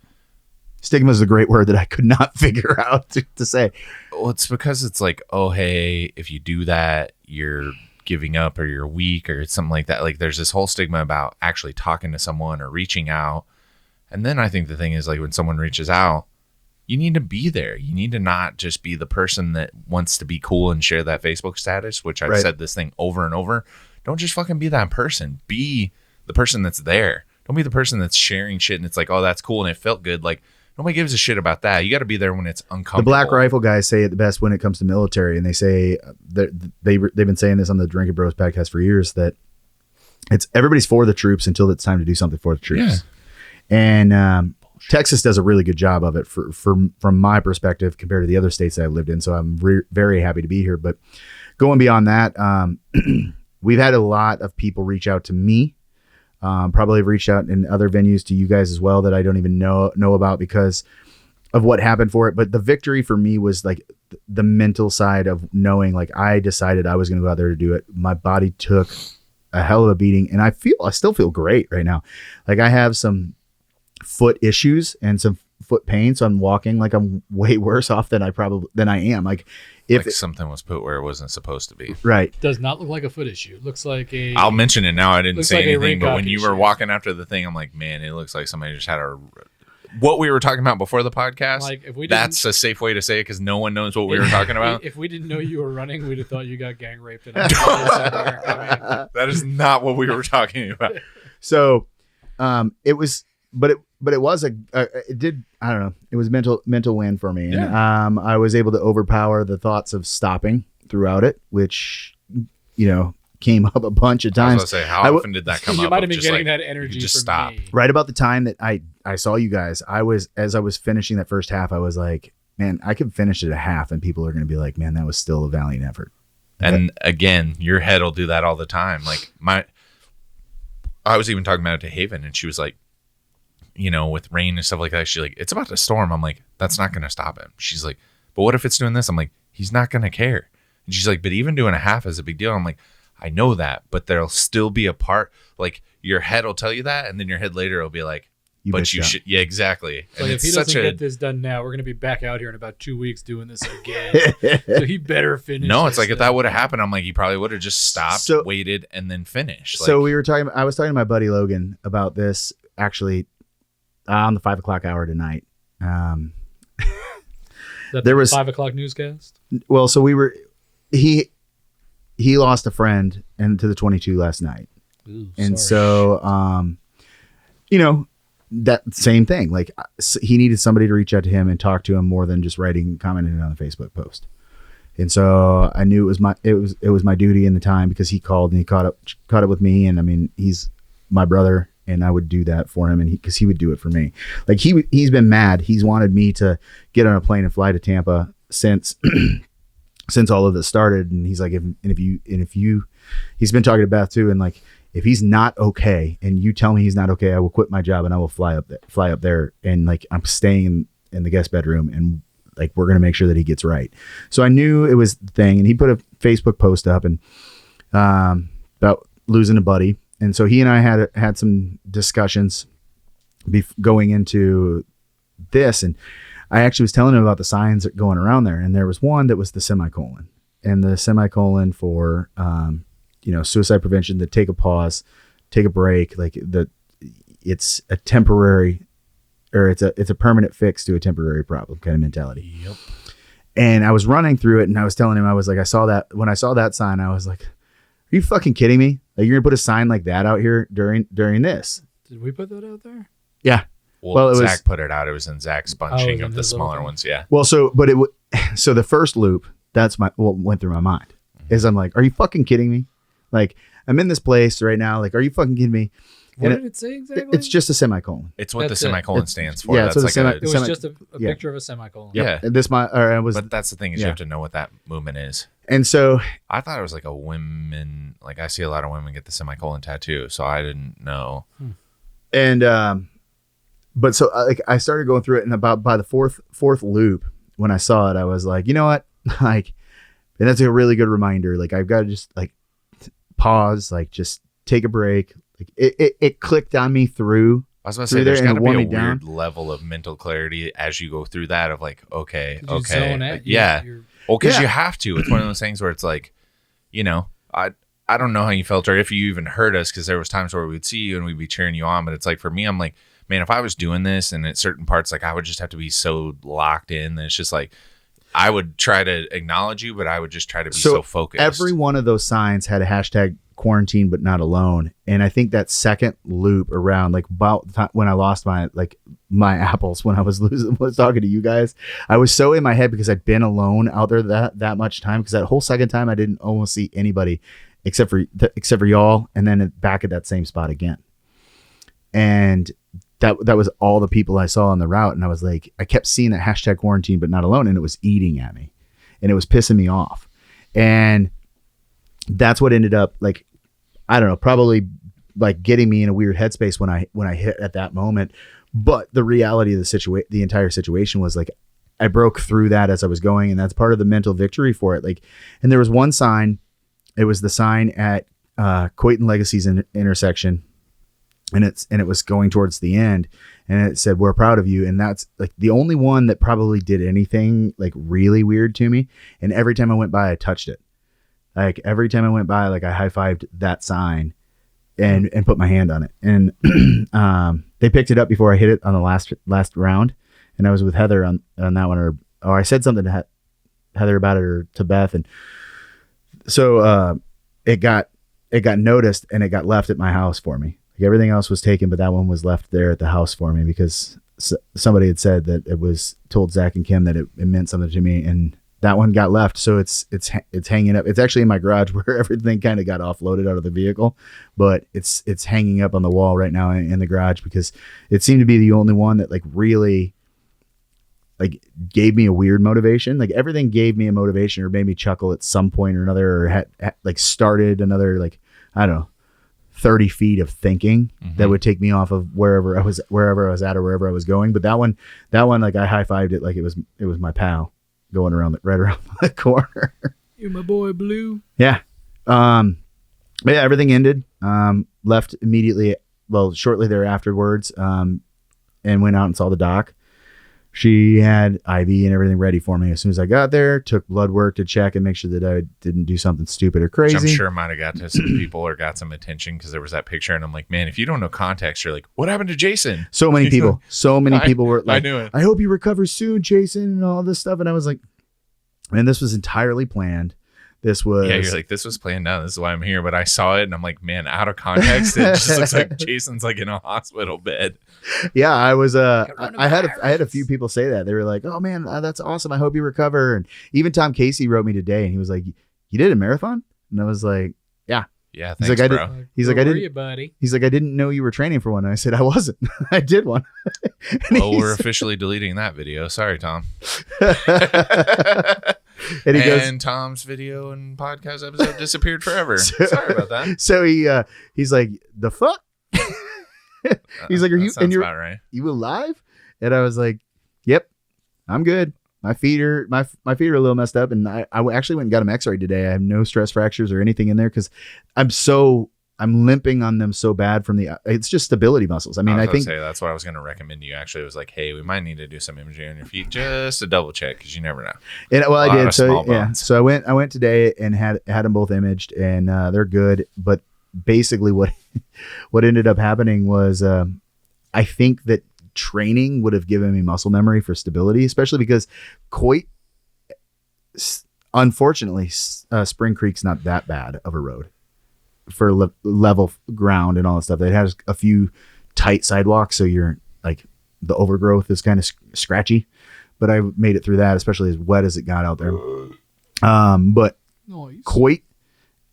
stigma is a great word that I could not figure out to say. well, it's because it's like, oh, hey, if you do that, you're giving up or you're weak or something like that. Like there's this whole stigma about actually talking to someone or reaching out. And then I think the thing is like when someone reaches out, you need to be there. You need to not just be the person that wants to be cool and share that Facebook status, which I've said this thing over and over. Don't just fucking be that person. Be the person that's there. Don't be the person that's sharing shit and it's like, oh, that's cool and it felt good. Like nobody gives a shit about that. You got to be there when it's uncomfortable. The Black Rifle guys say it the best when it comes to military, and they say they've been saying this on the Drinking Bros podcast for years, that it's everybody's for the troops until it's time to do something for the troops. Yeah. And Texas does a really good job of it from my perspective compared to the other states that I've lived in. So I'm very happy to be here. But going beyond that, we've had a lot of people reach out to me. Probably have reached out in other venues to you guys as well that I don't even know about because of what happened for it. But the victory for me was like the mental side of knowing, like, I decided I was going to go out there to do it. My body took a hell of a beating and I still feel great right now. Like I have some foot issues and some foot pain. So I'm walking like I'm way worse off than I am. Like if something was put where it wasn't supposed to be. Right. Does not look like a foot issue. It looks like I'll mention it now. I didn't say like anything, but when you were walking after the thing, I'm like, man, it looks like somebody just had what we were talking about before the podcast. Like that's a safe way to say it because no one knows what we were talking about. If we didn't know you were running, we'd have thought you got gang raped. That is not what we were talking about. So it was, but it was I don't know. It was mental win for me. Yeah. And I was able to overpower the thoughts of stopping throughout it, which, came up a bunch of times. I was going to say, how often did that come up? You might have been getting that energy just from stop. me. Right about the time that I saw you guys, as I was finishing that first half, I was like, man, I could finish it at half and people are going to be like, man, that was still a valiant effort. And again, your head will do that all the time. Like I was even talking about it to Haven and she was like, with rain and stuff like that, she's like, it's about to storm. I'm like, that's not going to stop him. She's like, but what if it's doing this? I'm like, he's not going to care. And she's like, but even doing a half is a big deal. I'm like, I know that, but there'll still be a part, like your head will tell you that. And then your head later will be like, you should. Yeah, exactly. So if he doesn't get this done now, we're going to be back out here in about 2 weeks doing this again. So he better finish. No, it's like if that would have happened, I'm like, he probably would have just stopped, waited, and then finished. So I was talking to my buddy Logan about this actually on the 5 o'clock hour tonight. There was 5 o'clock newscast. Well, so he lost a friend to the 22 last night. Ooh, and so, that same thing, like he needed somebody to reach out to him and talk to him more than just commenting on a Facebook post. And so I knew it was my duty in the time because he called and he caught up with me. And I mean, he's my brother and I would do that for him. And because he would do it for me. Like he's been mad. He's wanted me to get on a plane and fly to Tampa since all of this started. And he's like, he's been talking to Beth too. And like, if he's not okay and you tell me he's not okay, I will quit my job and I will fly up there. And like, I'm staying in the guest bedroom and like, we're going to make sure that he gets right. So I knew it was the thing. And he put a Facebook post up and, about losing a buddy. And so he and I had some discussions going into this. And I actually was telling him about the signs that going around there. And there was one that was the semicolon, and the semicolon for, suicide prevention, to take a pause, take a break. Like it's a temporary, or it's a permanent fix to a temporary problem kind of mentality. Yep. And I was running through it and I was telling him, I was like, when I saw that sign, I was like, are you fucking kidding me? Like, you're gonna put a sign like that out here during this? Did we put that out there? Yeah. Well, Zach put it out. It was in Zach's bunching of the smaller ones. Yeah. Well, so the first loop, that's what went through my mind is I'm like, are you fucking kidding me? Like, I'm in this place right now. Like, are you fucking kidding me? What did it say exactly? It's just a semicolon. It's what the semicolon stands for. Yeah, that's like it was just a picture of a semicolon. Yeah. But that's the thing is you have to know what that movement is. And so I thought it was like a women, like I see a lot of women get the semicolon tattoo, so I didn't know. And but so like I started going through it, and about by the fourth loop when I saw it, I was like, you know what, like, and that's a really good reminder. Like I've got to just like pause, like just take a break. Like it clicked on me through. I was going to say, there's got to be a weird down. level of mental clarity as you go through that of like, okay. Yeah. Well, because you have to. It's one of those things where it's like, you know, I don't know how you felt or if you even heard us, because there was times where we'd see you and we'd be cheering you on. But it's like, for me, I'm like, man, if I was doing this and at certain parts, like I would just have to be so locked in that it's just like, I would try to acknowledge you, but I would just try to be so focused. Every one of those signs had a hashtag quarantine but not alone, and I think that second loop around like about the time when I lost my apples, when I was talking to you guys, I was so in my head because I'd been alone out there that much time, because that whole second time I didn't almost see anybody except for y'all, and then back at that same spot again, and that was all the people I saw on the route. And I was like, I kept seeing that hashtag quarantine but not alone, and it was eating at me and it was pissing me off. And that's what ended up, like, I don't know, probably like getting me in a weird headspace when I hit at that moment. But the reality of the entire situation was like, I broke through that as I was going, and that's part of the mental victory for it. Like, and there was one sign, it was the sign at Coit and Legacy's intersection, and it was going towards the end, and it said, "We're proud of you." And that's like the only one that probably did anything like really weird to me. And every time I went by, I touched it. Like every time I went by, like I high-fived that sign and put my hand on it. And they picked it up before I hit it on the last round. And I was with Heather on that one, or I said something to Heather about it, or to Beth. And so it got noticed, and it got left at my house for me. Like everything else was taken, but that one was left there at the house for me because somebody had said that it was told Zach and Kim that it meant something to me, and that one got left. So it's hanging up. It's actually in my garage where everything kind of got offloaded out of the vehicle, but it's hanging up on the wall right now in the garage, because it seemed to be the only one that like really like gave me a weird motivation. Like everything gave me a motivation or made me chuckle at some point or another, or had like started another, like, I don't know, 30 feet of thinking that would take me off of wherever I was at or wherever I was going. But that one, like I high-fived it like it was my pal going right around the corner. You're my boy, Blue. Yeah. But yeah, everything ended. Left immediately, well, shortly thereafterwards, and went out and saw the doc. She had IV and everything ready for me as soon as I got there. Took blood work to check and make sure that I didn't do something stupid or crazy. Which I'm sure might have got to some people or got some attention, because there was that picture, and I'm like, man, if you don't know context, you're like, what happened to Jason? So many people were like, I knew it. I hope you recover soon, Jason, and all this stuff. And I was like, man, this was entirely planned. This was, yeah, you're like, this was planned out. This is why I'm here. But I saw it, and I'm like, man, out of context, it just looks like Jason's like in a hospital bed. Yeah, I was. I had a few people say that. They were like, "Oh man, that's awesome. I hope you recover." And even Tom Casey wrote me today, and he was like, "You did a marathon?" And I was like, "Yeah." Yeah, he's thanks, like, bro. He's like, I didn't. You, buddy? He's like, I didn't know you were training for one. And I said, I wasn't. I did one. Well, we're officially deleting that video. Sorry, Tom. And he goes, Tom's video and podcast episode disappeared forever. Sorry about that. So he's like, the fuck? He's like, are you? And you're about right. You alive? And I was like, yep, I'm good. My feet are my feet are a little messed up, and I actually went and got them X-rayed today. I have no stress fractures or anything in there because I'm limping on them so bad from it's just stability muscles. I mean, I think that's what I was going to recommend you. Actually, it was like, hey, we might need to do some imaging on your feet just to double check, because you never know. And well, I did. So yeah, so I went today and had them both imaged, and they're good. But basically, what ended up happening was I think that training would have given me muscle memory for stability, especially because Coit, unfortunately, Spring Creek's not that bad of a road for level ground and all that stuff. It has a few tight sidewalks, so you're like the overgrowth is kind of scratchy, but I made it through that, especially as wet as it got out there. But nice. Coit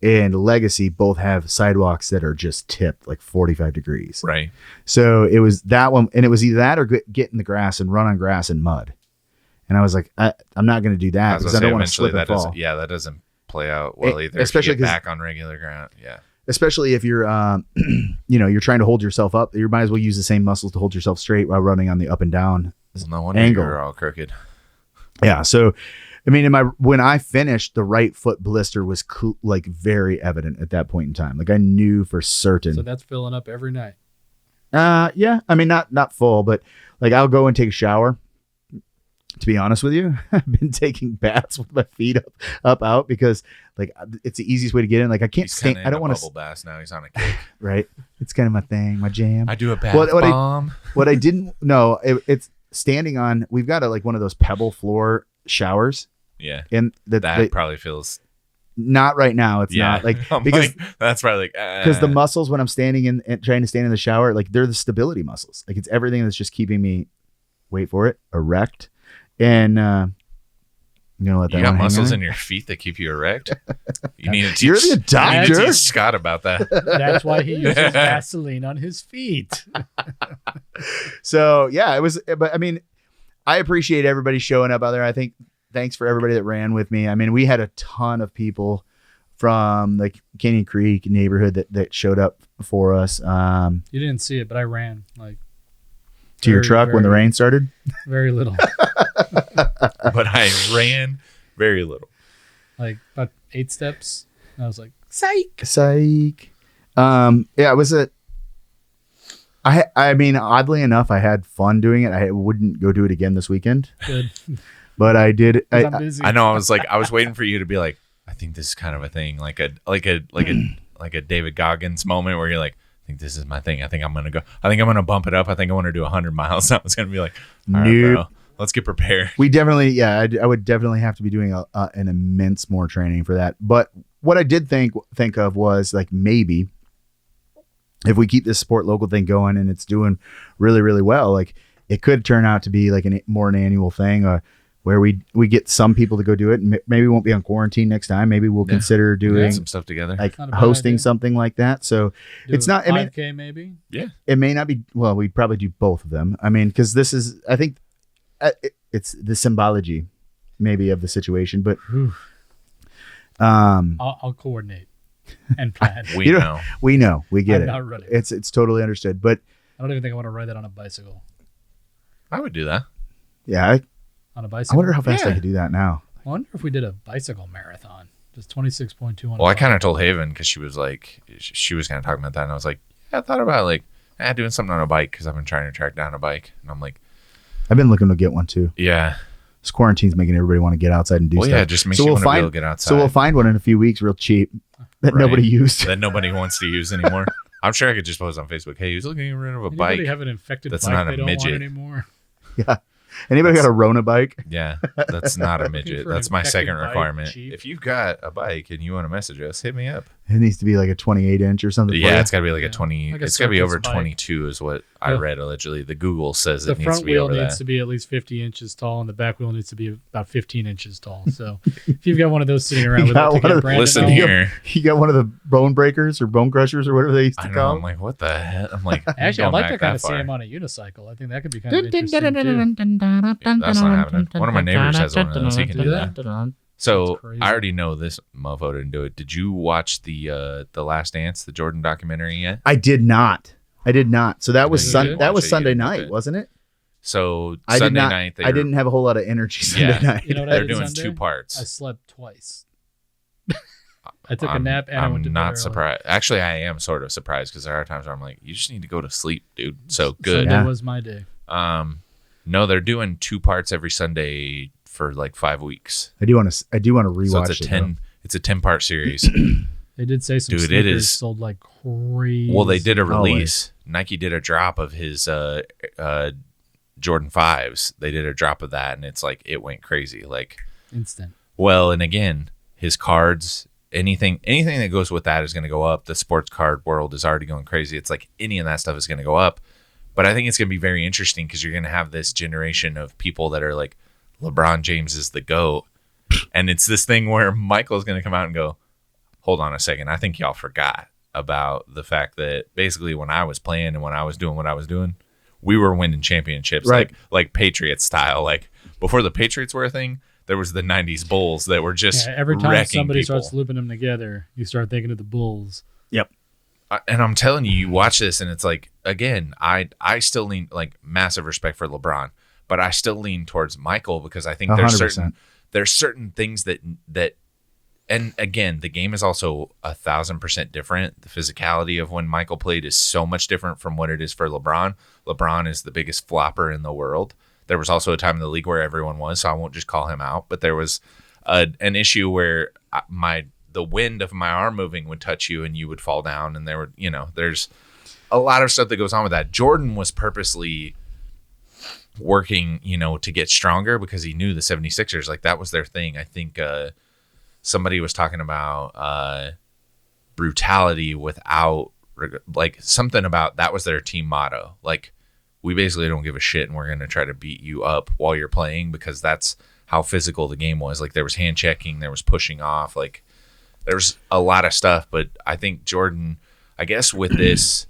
and Legacy both have sidewalks that are just tipped like 45 degrees. Right. So it was that one, and it was either that or get in the grass and run on grass and mud. And I was like, I'm not going to do that because I don't want to slip and fall. That doesn't play out well either. Especially if you get back on regular ground. Yeah. especially if you're, you're trying to hold yourself up. You might as well use the same muscles to hold yourself straight while running on the up and down No wonder angle. you're all crooked. Yeah. So, I mean, when I finished, the right foot blister was like very evident at that point in time. Like I knew for certain. So that's filling up every night. Yeah. I mean, not full, but like I'll go and take a shower. To be honest with you, I've been taking baths with my feet up out because like it's the easiest way to get in. Like I can't stand. I don't want to bubble baths now. He's on a kick. Right. It's kind of my thing, my jam. I do a bath bomb. What I didn't know, it's standing on. We've got like one of those pebble floor showers. Yeah. And that probably feels not right now. It's not like because that's probably like because the muscles when I'm standing in and trying to stand in the shower, like they're the stability muscles. Like it's everything that's just keeping me, wait for it, erect. And I'm gonna let that. You got muscles in your feet that keep you erect. You need to teach. You're the doctor. You need to teach Scott about that. That's why he uses Vaseline on his feet. So yeah, it was. But I mean, I appreciate everybody showing up out there. I think thanks for everybody that ran with me. I mean, we had a ton of people from the Canyon Creek neighborhood that showed up for us. You didn't see it, but I ran like to your truck when the rain started. Very little. But I ran very little. Like about 8 steps. And I was like, Psych. Yeah, it was I mean, oddly enough, I had fun doing it. I wouldn't go do it again this weekend. Good. But I did. I'm busy. I know. I was waiting for you to be like, I think this is kind of a thing, like a David Goggins moment where you're like, I think this is my thing. I think I'm gonna bump it up. I think I want to do 100 miles. I was gonna be like, all right, bro, let's get prepared. We definitely, I would definitely have to be doing an immense more training for that. But what I did think of was like maybe if we keep this support local thing going and it's doing really, really well, like it could turn out to be like an annual thing, where we get some people to go do it. And maybe we won't be on quarantine next time. Maybe we'll consider doing some stuff together, like hosting something like that. So it's not, 5K maybe. Yeah. It may not be, well, we'd probably do both of them. I mean, cause this is, I think it's the symbology maybe of the situation, but, I'll coordinate and plan. We know, we get I'm it. not running. It's totally understood, but I don't even think I want to ride that on a bicycle. I would do that. Yeah. On a I bicycle. wonder how fast I could do that now. I wonder if we did a bicycle marathon. Just 26.2 on. Well, I kind of told Haven because she was like, she was kind of talking about that, and I was like, yeah, I thought about like doing something on a bike because I've been trying to track down a bike, and I'm like, I've been looking to get one too. yeah. This quarantine's making everybody want to get outside and do stuff. Yeah, it just makes you want to be able to get outside. So we'll find one in a few weeks, real cheap, that nobody used. That nobody wants to use anymore. I'm sure I could just post on Facebook, hey, who's looking to get rid of a bike? Anybody have an infected That's bike not a they don't midget. want anymore? Yeah. Anybody got a Rona bike? Yeah, that's not a midget. for an That's my infected second bike, requirement. cheap. If you've got a bike and you want to message us, hit me up. It needs to be like a 28-inch or something. Yeah, it's got to be like a 20. Like a It's got to be over circus bike. 22 is what I read allegedly. The Google says The it needs front to be wheel over needs that. to be at least 50 inches tall, and the back wheel needs to be about 15 inches tall. So if you've got one of those sitting around with got it to one of get the- branded Listen on, here. You got one of the bone breakers or bone crushers or whatever they used to I know. call I'm like, what the hell? I'm like, Actually, I'd going like back to kind that of see far. him on a unicycle. I think that could be kind of interesting too. That's not happening. One of my neighbors has one of those. He can do that. That's So crazy. I already know this mofo didn't do it. Did you watch the Last Dance, the Jordan documentary yet? I did not. So that was You didn't that was watch it, you Sunday didn't night, look it. wasn't it? So I Sunday did not. night, I didn't have a whole lot of energy Sunday night. You know what I they're did doing Sunday? 2 parts. I slept twice. I took a nap and I went to bed not early. surprised. Actually, I am sort of surprised because there are times where I'm like, you just need to go to sleep, dude. So good. Sunday Yeah. was my day. No, they're doing 2 parts every Sunday for like 5 weeks. I do want to rewatch So it's a it. 10. It's a 10-part series. They did say some Dude, it sneakers is- sold like crazy. Well, they did a Always. release. Nike did a drop of his Jordan 5s. They did a drop of that, and it's like it went crazy. Like, instant. well, and again, his cards, anything that goes with that is going to go up. The sports card world is already going crazy. It's like any of that stuff is going to go up. But I think it's going to be very interesting because you're going to have this generation of people that are like, LeBron James is the GOAT. And it's this thing where Michael's going to come out and go, hold on a second. I think y'all forgot about the fact that basically when I was playing and when I was doing what I was doing, we were winning championships, Right. like Patriots style. Like before the Patriots were a thing, there was the 90s Bulls that were just Yeah, every time wrecking somebody people. starts looping them together, you start thinking of the Bulls. Yep. And I'm telling you, you watch this and it's like, again, I still lean like massive respect for LeBron, but I still lean towards Michael because I think 100%. there's certain things that and again, the game is also 1,000% different. The physicality of when Michael played is so much different from what it is for LeBron. LeBron is the biggest flopper in the world. There was also a time in the league where everyone was, so I won't just call him out, but there was an issue where the wind of my arm moving would touch you and you would fall down, and there's a lot of stuff that goes on with that. Jordan was purposely working, to get stronger because he knew the 76ers, like that was their thing. I think somebody was talking about brutality without, like something about that was their team motto. Like, we basically don't give a shit and we're going to try to beat you up while you're playing because that's how physical the game was. Like, there was hand checking, there was pushing off, like there's a lot of stuff. But I think Jordan, I guess with this,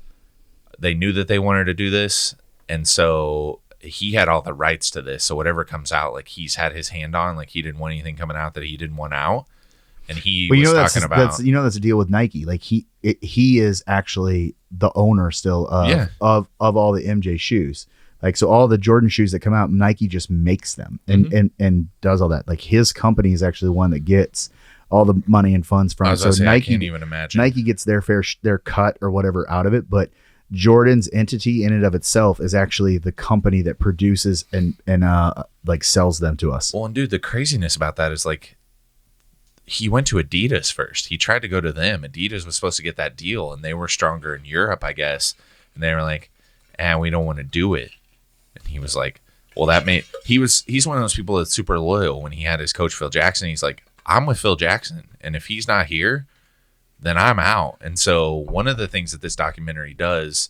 they knew that they wanted to do this. And so he had all the rights to this. So whatever comes out, like he's had his hand on, like he didn't want anything coming out that he didn't want out. And he was talking about, that's a deal with Nike. Like he is actually the owner still of all the MJ shoes. Like, so all the Jordan shoes that come out, Nike just makes them and does all that. Like, his company is actually the one that gets all the money and funds from. So Nike, I can't even imagine. Nike gets their their cut or whatever out of it, but Jordan's entity in and of itself is actually the company that produces and like sells them to us. Well, and dude, the craziness about that is like, he went to Adidas first. He tried to go to them. Adidas was supposed to get that deal, and they were stronger in Europe, I guess. And they were like, we don't want to do it. And he was like, well, he's one of those people that's super loyal. When he had his coach, Phil Jackson, he's like, I'm with Phil Jackson. And if he's not here, then I'm out. And so one of the things that this documentary does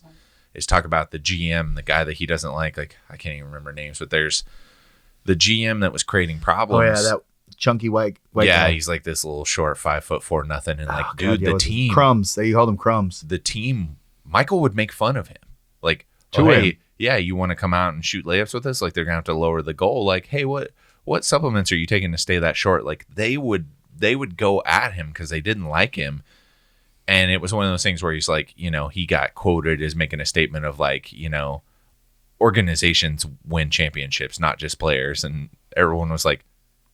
is talk about the GM, the guy that he doesn't like I can't even remember names, but there's the GM that was creating problems. Oh, yeah, that chunky white guy. He's like this little short 5'4" nothing, and like, the team crumbs. They called him crumbs. The team, Michael would make fun of him, like, you want to come out and shoot layups with us? Like, they're gonna have to lower the goal. Like, hey, what supplements are you taking to stay that short? Like, they would go at him because they didn't like him, and it was one of those things where he's like, he got quoted as making a statement of like, organizations win championships, not just players, and everyone was like,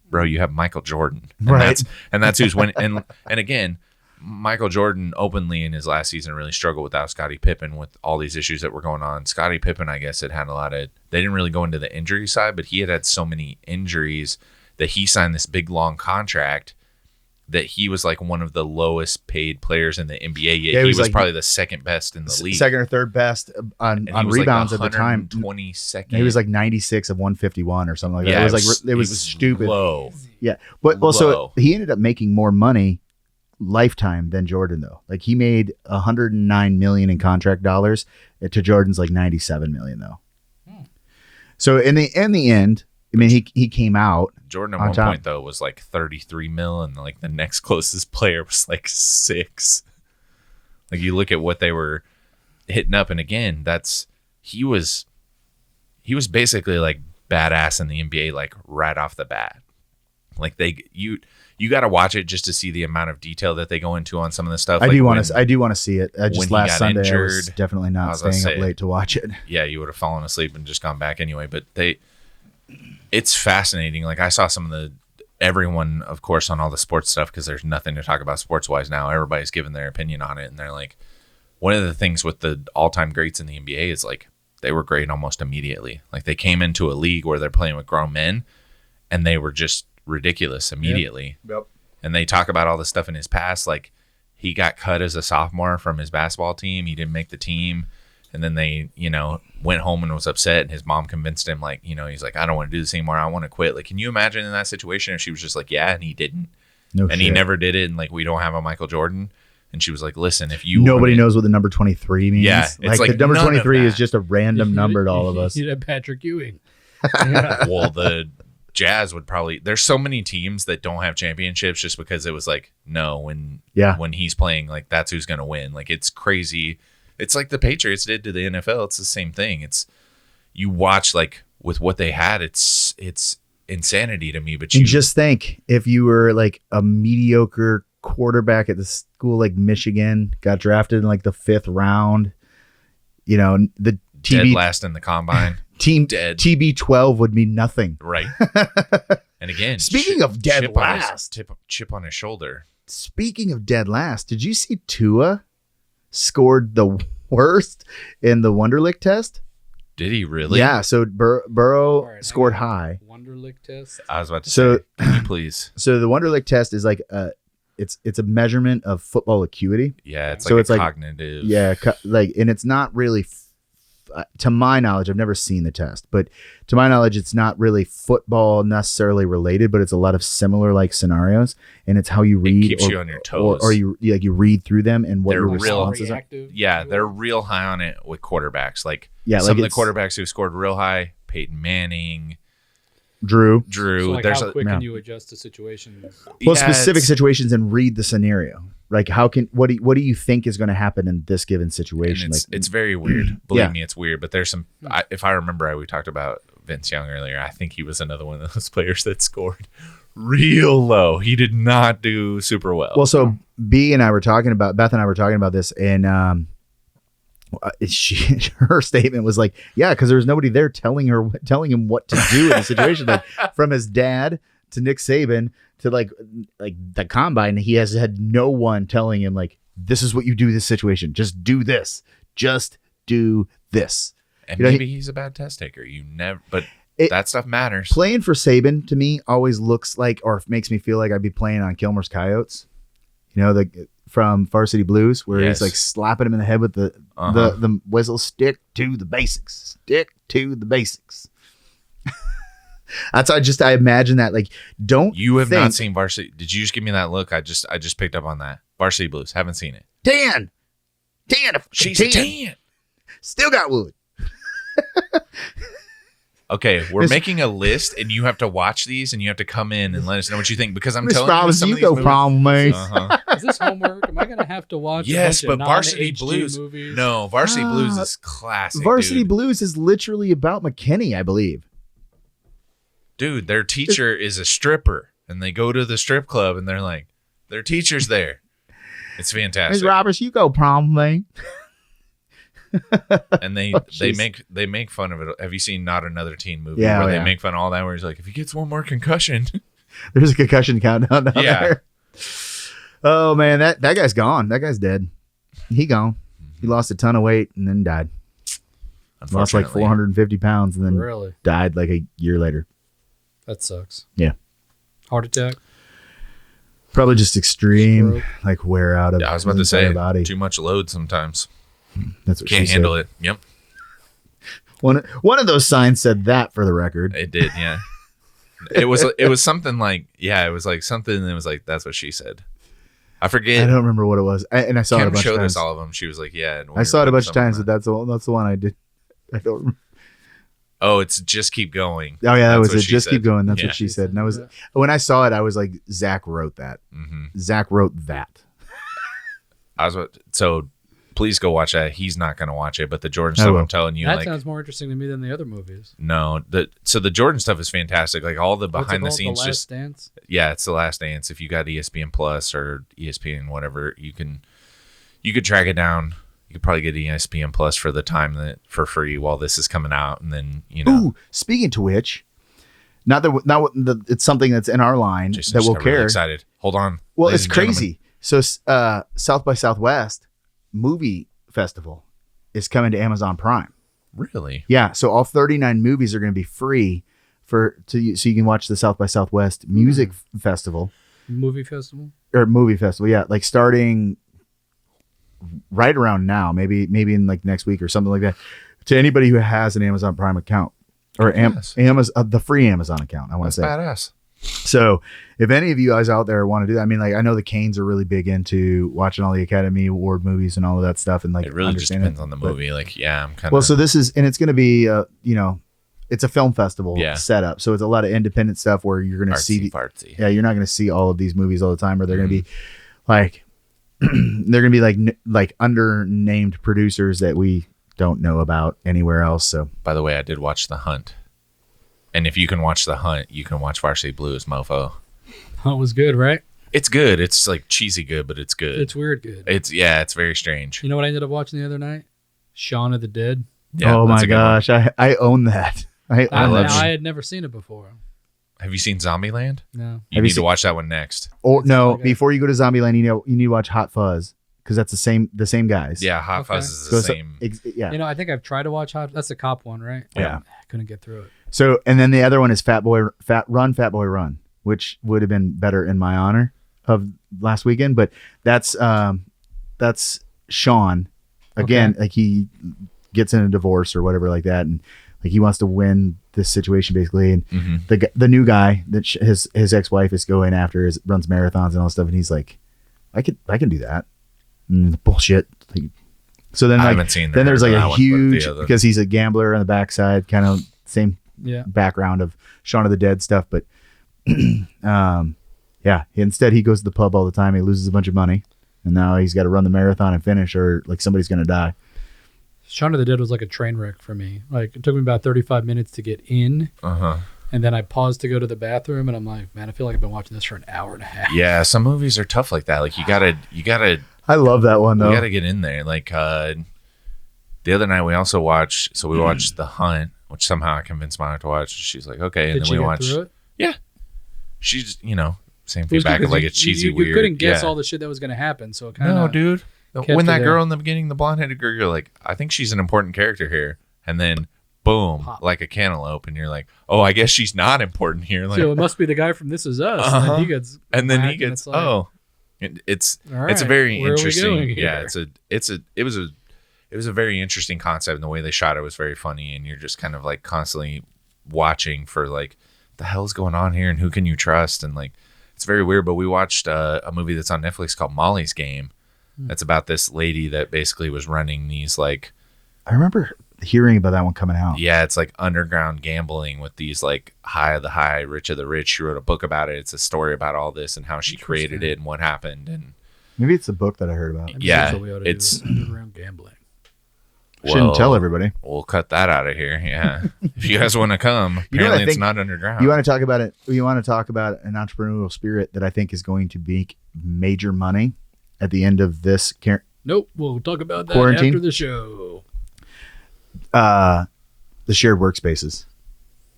bro, you have Michael Jordan, and right? That's who's winning. And again, Michael Jordan openly in his last season really struggled without Scottie Pippen with all these issues that were going on. Scottie Pippen, I guess, had a lot of. They didn't really go into the injury side, but he had so many injuries that he signed this big long contract that he was like one of the lowest paid players in the NBA. Yet he was like probably the second best in the league, second or third best on rebounds like at the time. 22nd. He was like 96 of 151 or something like that. Yeah, it was stupid. Low. Yeah, but also he ended up making more money lifetime than Jordan though. Like, he made $109 million in contract dollars to Jordan's like $97 million though. So in the end, I mean, he came out. Jordan at one point though was like 33 mil, and like the next closest player was like 6. Like, you look at what they were hitting up, and again, he was basically like badass in the NBA, like right off the bat. Like, you got to watch it just to see the amount of detail that they go into on some of the stuff. I do want to see it. Just last Sunday, I was definitely not staying up late to watch it. Yeah, you would have fallen asleep and just gone back anyway. But it's fascinating. Like, I saw everyone, of course, on all the sports stuff, because there's nothing to talk about sports wise now. Everybody's giving their opinion on it, and they're like, one of the things with the all-time greats in the NBA is like, they were great almost immediately. Like, they came into a league where they're playing with grown men, and they were just ridiculous immediately. Yep. And they talk about all the stuff in his past. Like, he got cut as a sophomore from his basketball team. He didn't make the team. And then they, went home and was upset, and his mom convinced him, like, he's like, I don't want to do this anymore. I want to quit. Like, can you imagine in that situation if she was just like, yeah, and he didn't? He never did it, and like, we don't have a Michael Jordan. And she was like, listen, if you nobody knows what the number 23 means. Yeah, it's like the number 23 is just a random number to all of us. You'd have Patrick Ewing. Well, the Jazz would probably. There's so many teams that don't have championships just because it was like, no, when he's playing, like, that's who's gonna win. Like, it's crazy. It's like the Patriots did to the NFL. It's the same thing. It's, you watch, like, with what they had, it's insanity to me. But you just think, if you were like a mediocre quarterback at the school like Michigan, got drafted in like the 5th round. You know, the Dead last in the combine. team Dead. TB12 would mean nothing. Right. And again, Speaking of dead chip on last, chip on his shoulder. speaking of dead last, did you see Tua scored the worst in the Wonderlic test? Did he really? Yeah. So Burrow All right, scored hang on. high. Wonderlic test. I was about to So- say, can you please? So the Wonderlic test is like it's a measurement of football acuity. Yeah, it's So like it's a like- cognitive. Yeah, like, and it's not really, to my knowledge, I've never seen the test, but to my knowledge, it's not really football necessarily related, but it's a lot of similar like scenarios, and it's how you read, keeps you on your toes. or you like you read through them and what They're your real responses are. Reactive. Yeah, they're real high on it with quarterbacks. Like Yeah, some like of the it's- quarterbacks who scored real high, Peyton Manning, Drew. So like there's how a, quick yeah. can you adjust to situations? Well, yeah, specific it's- situations and read the scenario. Like what do you think is going to happen in this given and situation? it's very weird. Believe Yeah. me, it's weird. But there's some. If I remember right, we talked about Vince Young earlier. I think he was another one of those players that scored real low. He did not do super well. Well, so Beth and I were talking about this, and her statement was like, "Yeah, because there was nobody there telling him what to do in the situation." Like from his dad to Nick Saban to like the combine, he has had no one telling him like, "This is what you do in this situation. Just do this. Just do this." and you know, maybe he's a bad test taker. You never, but that stuff matters. Playing for Saban to me always looks like, or makes me feel like I'd be playing on Kilmer's Coyotes. You know, from Varsity Blues, where Yes. he's like slapping him in the head with the whistle. Stick to the basics. Stick to the basics. That's I imagine that like don't You have not think- seen Varsity. Did you just give me that look? I just picked up on that. Varsity Blues. Haven't seen it. Dan. She's a 10. Still got wood. Okay, we're Miss- making a list, and you have to watch these, and you have to come in and let us know what you think because I'm Miss telling you Robbins, some you of these go movies. prom me. Uh-huh. Is this homework? Am I going to have to watch? Yes, a but bunch of Varsity non-HG Blues. movies? No, Varsity Blues Ah, is classic. Varsity dude. Blues is literally about McKinney, I believe. Dude, their teacher is a stripper, and they go to the strip club, and they're like, their teacher's there. It's Miss fantastic, Roberts, you go prom me. and they Oh, jeez. make fun of it. Have you seen Not Another Teen movie Yeah, where oh, they yeah. make fun of all that? Where he's like, if he gets one more concussion, There's a concussion countdown down Yeah. there. Oh man, that guy's gone. That guy's dead. He gone. He lost a ton of weight and then died. Lost like unfortunately. 450 pounds and then Really? died like a year later. That sucks. Yeah. Heart attack. Probably just extreme, Stroke. like wear out of Yeah, I was about to his say entire body. too much load sometimes. That's what Can't she handle said. it. Yep, One of those signs said that for the record. it did. Yeah, it was something like it was like something that was like that's what she said. I I forget. don't remember what it was. And I saw it a Kim bunch of showed times. us all of them. She was like, "Yeah." and we I saw were it a bunch putting of times, some but on that's the one I did. I don't remember. that. Oh, it's just keep going. Oh yeah, that That's was what it. she Just said. keep going. That's Yeah. what she said. And I was when I saw it, I was like, Zach wrote that. hmm Zach wrote that. So please go watch that. He's not going to watch it, but the Jordan I stuff, will. I'm telling you, That like sounds more interesting to me than the other movies. no, the Jordan stuff is fantastic. Like all the What's it behind the called? scenes, Last just Dance. yeah, it's the Last Dance. If you got ESPN Plus or ESPN whatever, you could track it down. You could probably get ESPN Plus for the time that for free while this is coming out, and then Ooh, speaking to which, it's something that's in our line just that we'll got really care. excited. Hold on. Well, ladies it's and gentlemen. crazy. So, South by Southwest movie festival is coming to Amazon Prime. Really? Yeah, so all 39 movies are going to be free so you can watch the South by Southwest music festival Movie festival. or movie festival. Yeah, like starting right around now, maybe in like next week or something like that. To anybody who has an Amazon Prime account or Yes. Amazon, the free Amazon account, I want That's to say. badass. So if any of you guys out there want to do that, I mean, like I know the Canes are really big into watching all the Academy Award movies and all of that stuff, and like It really just understand depends on the but- movie. Like, yeah, I'm kind of Well, so this is, and it's going to be, it's a film festival Yeah. setup, so it's a lot of independent stuff where you're going to see, fartsy. yeah, you're not going to see all of these movies all the time, or they're going to be Mm-hmm. like, they're going to be like undernamed producers that we don't know about anywhere else. So By the way, I did watch The Hunt, and if you can watch The Hunt, you can watch Varsity Blues, mofo. Oh, it was good, right? It's good. It's like cheesy good, but it's good. It's weird good. It's very strange. You know what I ended up watching the other night? Shaun of the Dead. Yeah, oh that's my a good one. gosh, I own that. I had never seen it before. Have you seen Zombieland? No. You need to watch that one next. Oh no! Okay. Before you go to Zombieland, you need to watch Hot Fuzz because that's the same guys. Yeah, Hot Okay. Fuzz is the same. Yeah. You know, I think I've tried to watch That's the cop one, right? Yeah. I couldn't get through it. So, and then the other one is Fat Boy Run, which would have been better in my honor of last weekend, but that's Sean again. Okay. Like he gets in a divorce or whatever like that, and like he wants to win this situation basically. And the new guy that his ex-wife is going after runs marathons and all that stuff, and he's like, I can do that. And bullshit. So then I like haven't seen then there's like that a one, but the huge other- because he's a gambler on the backside, kind of same Yeah. background of Shaun of the Dead stuff, but yeah, instead he goes to the pub all the time. He loses a bunch of money, and now he's got to run the marathon and finish, or like somebody's gonna die. Shaun of the Dead was like a train wreck for me. Like it took me about 35 minutes to get in, and then I paused to go to the bathroom, and I'm like, man, I feel like I've been watching this for an hour and a half. Yeah, some movies are tough like that. Like you gotta I love that one though. you gotta get in there. Like the other night we also watched. So we watched The Hunt, which somehow I convinced Maya to watch. She's like, okay, and Did then she we get watched. through it? Yeah, she's same It was feedback good of like 'cause it's cheesy, you weird. couldn't guess yeah. all the shit that was going to happen, so it kind of No, dude. kept When you that there. girl in the beginning, the blonde-headed girl, you're like, I think she's an important character here, and then boom, Pop. like a cantaloupe, and you're like, oh, I guess she's not important here. Like, So it must be the guy from This Is Us. Uh-huh. And then he and then he whacked, and gets it's like, oh, it's all it's a right, very where are we interesting. going Yeah, here? it was a very interesting concept, and the way they shot it was very funny, and you're just kind of like constantly watching for like the hell's going on here, and who can you trust, and like it's very weird. But we watched a movie that's on Netflix called Molly's Game. That's about this lady that basically was running these like I remember hearing about that one coming out. yeah, it's like underground gambling with these like high of the high, rich of the rich. She wrote a book about it. It's a story about all this and how she created it and what happened. And Maybe it's the book that I heard about. Maybe yeah, that's what we ought to do, it's underground gambling. Shouldn't tell everybody. We'll cut that out of here. Yeah, if you guys want to come, You know what I apparently it's think- not underground. You want to talk about it? You want to talk about an entrepreneurial spirit that I think is going to make major money at the end of this Nope, we'll talk about that Quarantine? after the show. the shared workspaces.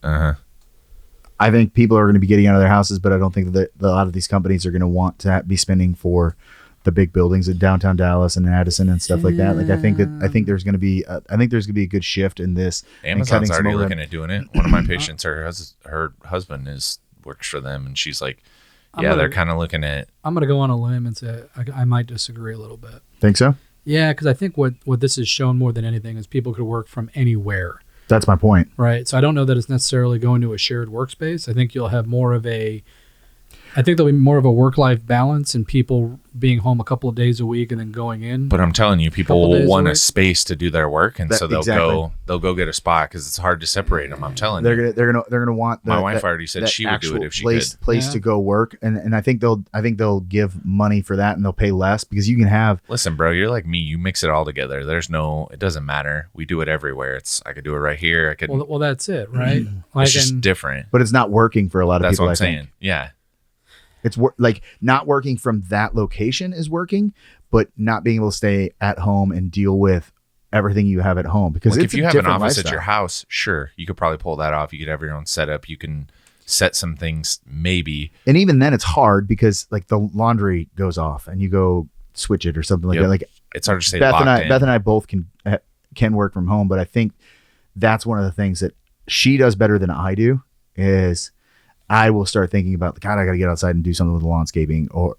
Uh-huh. I think people are going to be getting out of their houses, but I don't think that a lot of these companies are going to want to be spending for the big buildings in downtown Dallas and Addison and stuff like that. Like I think there's going to be a good shift in this. and Amazon's cutting some already overhead. looking at doing it. One of my patients, her husband works for them, and she's like, I'm yeah, gonna- they're kind of looking at. I'm going to go on a limb and say I might disagree a little bit. Think so? Yeah, because I think what this has shown more than anything is people could work from anywhere, That's my point. right? So I don't know that it's necessarily going to a shared workspace. I think you'll have there'll be more of a work-life balance and people being home a couple of days a week and then going in. But I'm telling you, people Couple days will a want a week. space to do their work, and so they'll Exactly. go get a spot because it's hard to separate them. I'm telling They're you. gonna want My wife already said that she would do it actual if she place could. place Yeah. to go work, and I think they'll give money for that, and they'll pay less because you can have. Listen, bro, you're like me. You mix it all together. It doesn't matter. We do it everywhere. I could do it right here. I could. well, that's it, right? Like, it's just and- different. But it's not working for a lot of That's people. what I'm I saying. think. Yeah. It's like not working from that location is working, but not being able to stay at home and deal with everything you have at home because Like it's if you a have an different office at lifestyle. your house, sure, you could probably pull that off. You could have your own setup. You can set some things, maybe. And even then, it's hard because like the laundry goes off and you go switch it or something like Yep. that. Like It's hard to stay Beth locked in. and I both can work from home, but I think that's one of the things that she does better than I do is I will start thinking about God, I got to get outside and do something with the landscaping or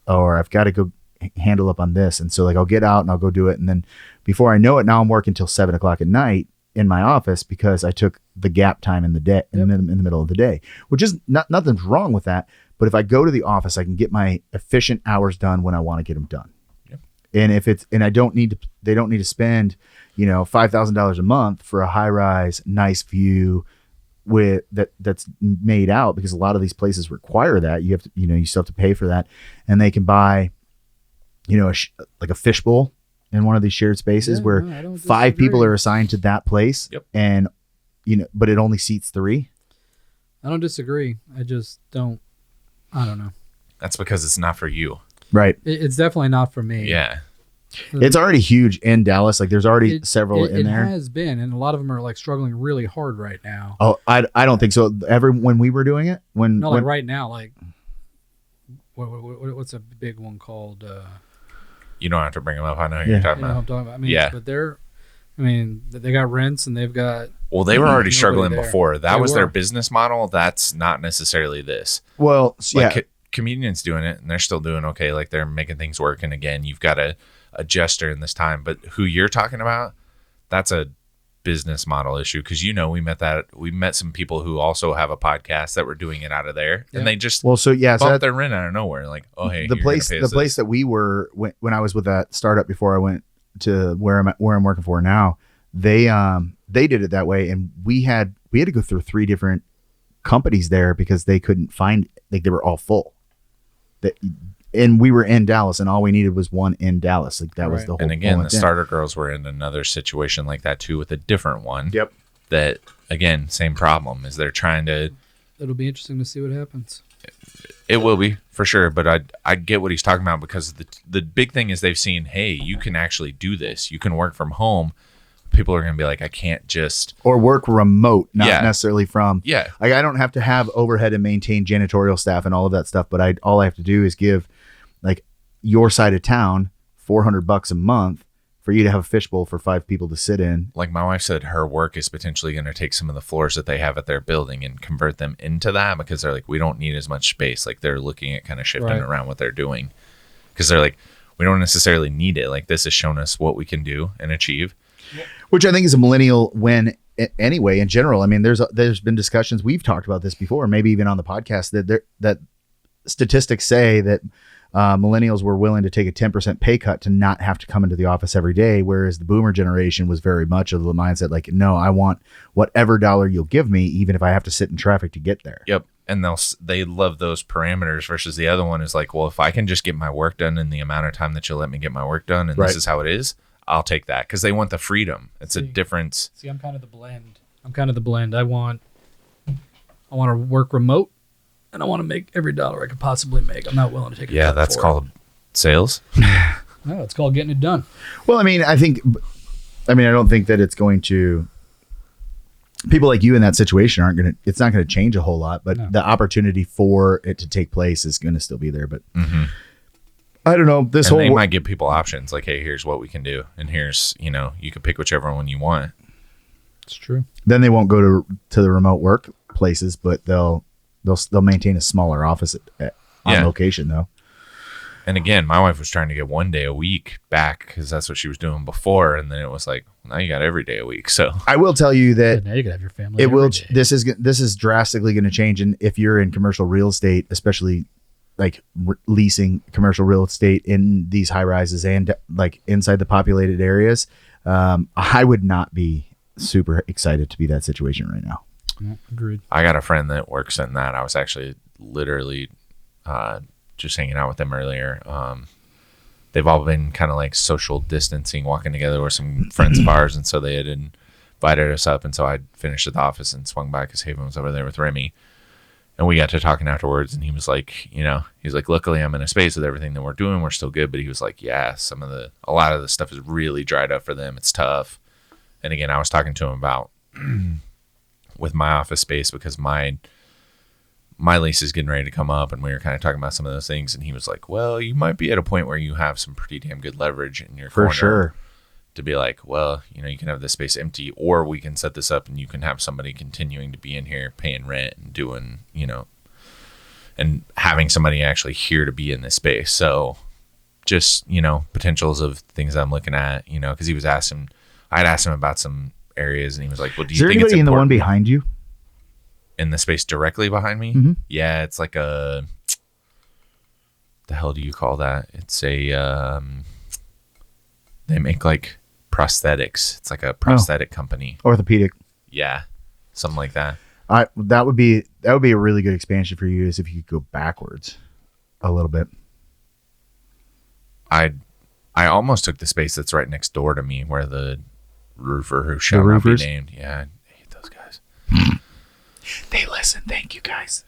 I've got to go handle up on this. And so like I'll get out and I'll go do it. And then before I know it, now I'm working till 7:00 at night in my office because I took the gap time in the day in the middle of the day, which is nothing's wrong with that. But if I go to the office, I can get my efficient hours done when I want to get them done. Yep. And they don't need to spend, $5,000 a month for a high rise, nice view with that's made out because a lot of these places require that you have to, you still have to pay for that, and they can buy, like a fishbowl in one of these shared spaces Yeah, where no, I don't 5 people disagree. are assigned to that place. Yep. And but it only seats 3. I don't disagree. I just don't. I don't know. That's because it's not for you. Right. It's definitely not for me. Yeah. It's already huge in Dallas. Like there's already several in there. It has been, and a lot of them are like struggling really hard right now. Oh, I don't think so. When we were doing it, Like right now, like what's a big one called? You don't have to bring them up. I know who Yeah. you're talking You know what I'm about. talking about. I mean, Yeah. but they got rents and they've got. Well, they were already Nobody struggling there. before. That They was their were. business model. That's not necessarily this. well, yeah. Like comedians doing it, and they're still doing okay. Like they're making things work. And again, you've got to adjust during this time. But who you're talking about, that's a business model issue, because we met some people who also have a podcast that were doing it out of there, Yeah. and they just Well, so yeah, so bumped that, their rent out of nowhere. Like, oh hey, the you're place gonna pay us this. that we were when I was with that startup before I went to where I'm working for now, they did it that way, and we had to go through 3 different companies there because they couldn't find, like, they were all full. And we were in Dallas, and all we needed was one in Dallas. Like that was Right. the whole. And again, whole the intent. starter girls were in another situation like that too, with a different one. Yep. That again, same problem is they're trying to. It'll be interesting to see what happens. It will be for sure, but I get what he's talking about, because the big thing is they've seen, hey, you can actually do this. You can work from home. People are going to be like, I can't just. Or work remote, not Yeah. necessarily from. Yeah. Like I don't have to have overhead and maintain janitorial staff and all of that stuff, but all I have to do is give, like, your side of town $400 a month for you to have a fishbowl for 5 people to sit in. Like my wife said, her work is potentially going to take some of the floors that they have at their building and convert them into that, because they're like, we don't need as much space. Like they're looking at kind of shifting Right. around what they're doing, because they're like, we don't necessarily need it. Like this has shown us what we can do and achieve. Which I think is a millennial win anyway, in general. I mean, there's been discussions, we've talked about this before, maybe even on the podcast, that statistics say that millennials were willing to take a 10% pay cut to not have to come into the office every day, whereas the boomer generation was very much of the mindset like, no, I want whatever dollar you'll give me, even if I have to sit in traffic to get there. Yep. And they love those parameters, versus the other one is like, well, if I can just get my work done in the amount of time that you'll let me get my work done, and Right. this is how it is, I'll take that, because they want the freedom. It's a difference. See, I'm kind of the blend. I want to work remote, and I want to make every dollar I could possibly make. I'm not willing to take a Yeah, cut that's for called sales. No, it's called getting it done. Well, I mean, I don't think that it's going to. People like you in that situation it's not going to change a whole lot, but No. the opportunity for it to take place is going to still be there. But Mm-hmm. I don't know. And they whole might give people options like, hey, here's what we can do, and here's, you can pick whichever one you want. It's true. then they won't go to the remote work places, but they'll maintain a smaller office on Yeah. location though. And again, my wife was trying to get 1 day a week back, because that's what she was doing before, and then it was like, now you got every day a week. So I will tell you that And now you can have your family. it every will. day. This is drastically going to change, and if you're in commercial real estate, especially like leasing commercial real estate in these high rises and like inside the populated areas, I would not be super excited to be that situation right now. No, agreed. I got a friend that works in that. I was actually literally just hanging out with them earlier. They've all been kind of like social distancing, walking together with some friends of ours, and so they had invited us up, and so I finished at the office and swung by because Haven was over there with Remy, and we got to talking afterwards, and he was like, he's like, luckily I'm in a space with everything that we're doing, we're still good, but he was like, yeah, a lot of the stuff is really dried up for them. It's tough. And again, I was talking to him about with my office space, because my lease is getting ready to come up, and we were kind of talking about some of those things, and he was like, well, you might be at a point where you have some pretty damn good leverage in your For corner sure. to be like, well, you can have this space empty, or we can set this up and you can have somebody continuing to be in here paying rent and doing, and having somebody actually here to be in this space. So just, potentials of things I'm looking at, because I'd asked him about some areas, and he was like, well, do you Is there think it's anybody in the one important behind you? in the space directly behind me? Mhm. Yeah, it's like the hell do you call that? It's a they make like prosthetics. It's like a prosthetic company. Orthopedic. Yeah, something like that. That would be a really good expansion for you, is if you could go backwards a little bit. I almost took the space that's right next door to me, where the roofer who shall not roofers? be named. Yeah, I hate those guys. They listen. Thank you, guys.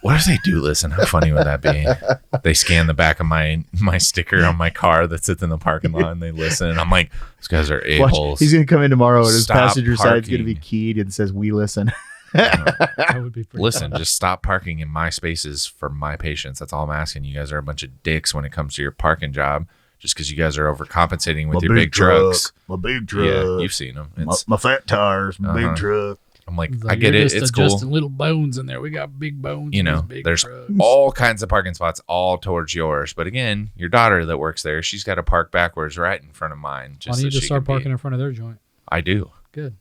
What if they do listen? How funny would that be? They scan the back of my sticker on my car that sits in the parking lot, and they listen. And I'm like, these guys are a-holes. He's going to come in tomorrow, and his Stop passenger side's going to be parking. keyed and says, "We listen." That would be pretty Listen, fun. just stop parking in my spaces for my patients. That's all I'm asking. You guys are a bunch of dicks when it comes to your parking job, just because you guys are overcompensating with your big trucks. My big truck. Yeah, you've seen them. My fat tires. My Uh-huh. big truck. I'm like, It's I get you're it. just It's cool. adjusting little bones in there. We got big bones. You in know, these big there's trucks. all kinds of parking spots all towards yours. But again, your daughter that works there, she's got to park backwards right in front of mine. Why Just don't you so just she start can be- parking in front of their joint? I do. Good.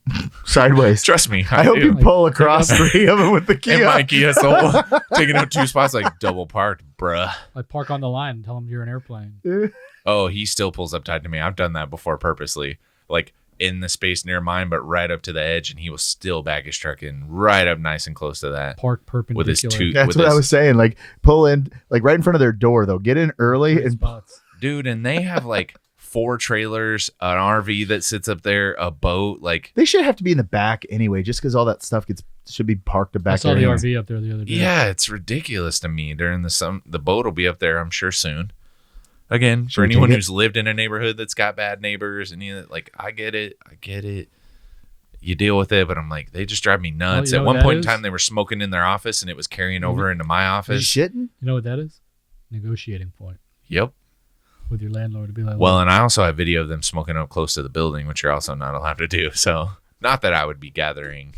Sideways. Trust me. I hope do. you pull across 3 of them with the key. And my Kia Soul taking up 2 spots like double parked, bruh. Like park on the line and tell them you're an airplane. Oh, he still pulls up tight to me. I've done that before purposely. Like in the space near mine, but right up to the edge, and he will still back his truck in right up nice and close to that. Park perpendicular. With his two- That's with what I his- was saying. Like pull in, like right in front of their door, though. Get in early Great and spots. Dude, and they have like 4 trailers, an RV that sits up there, a boat. Like, they should have to be in the back anyway, just because all that stuff should be parked back I saw there. the anyway. RV up there the other day. yeah, it's ridiculous to me. During the boat will be up there, I'm sure soon. Again, Should for we anyone take it? who's lived in a neighborhood that's got bad neighbors, and like, I get it. You deal with it, but I'm like, they just drive me nuts. you know At what one that point in is? time, they were smoking in their office, and it was carrying Mhm. over into my Are you office. shitting? You know what that is? Negotiating point Yep. with your landlord to be like, Well, and I also have video of them smoking up close to the building, which you're also not allowed to do. So, not that I would be gathering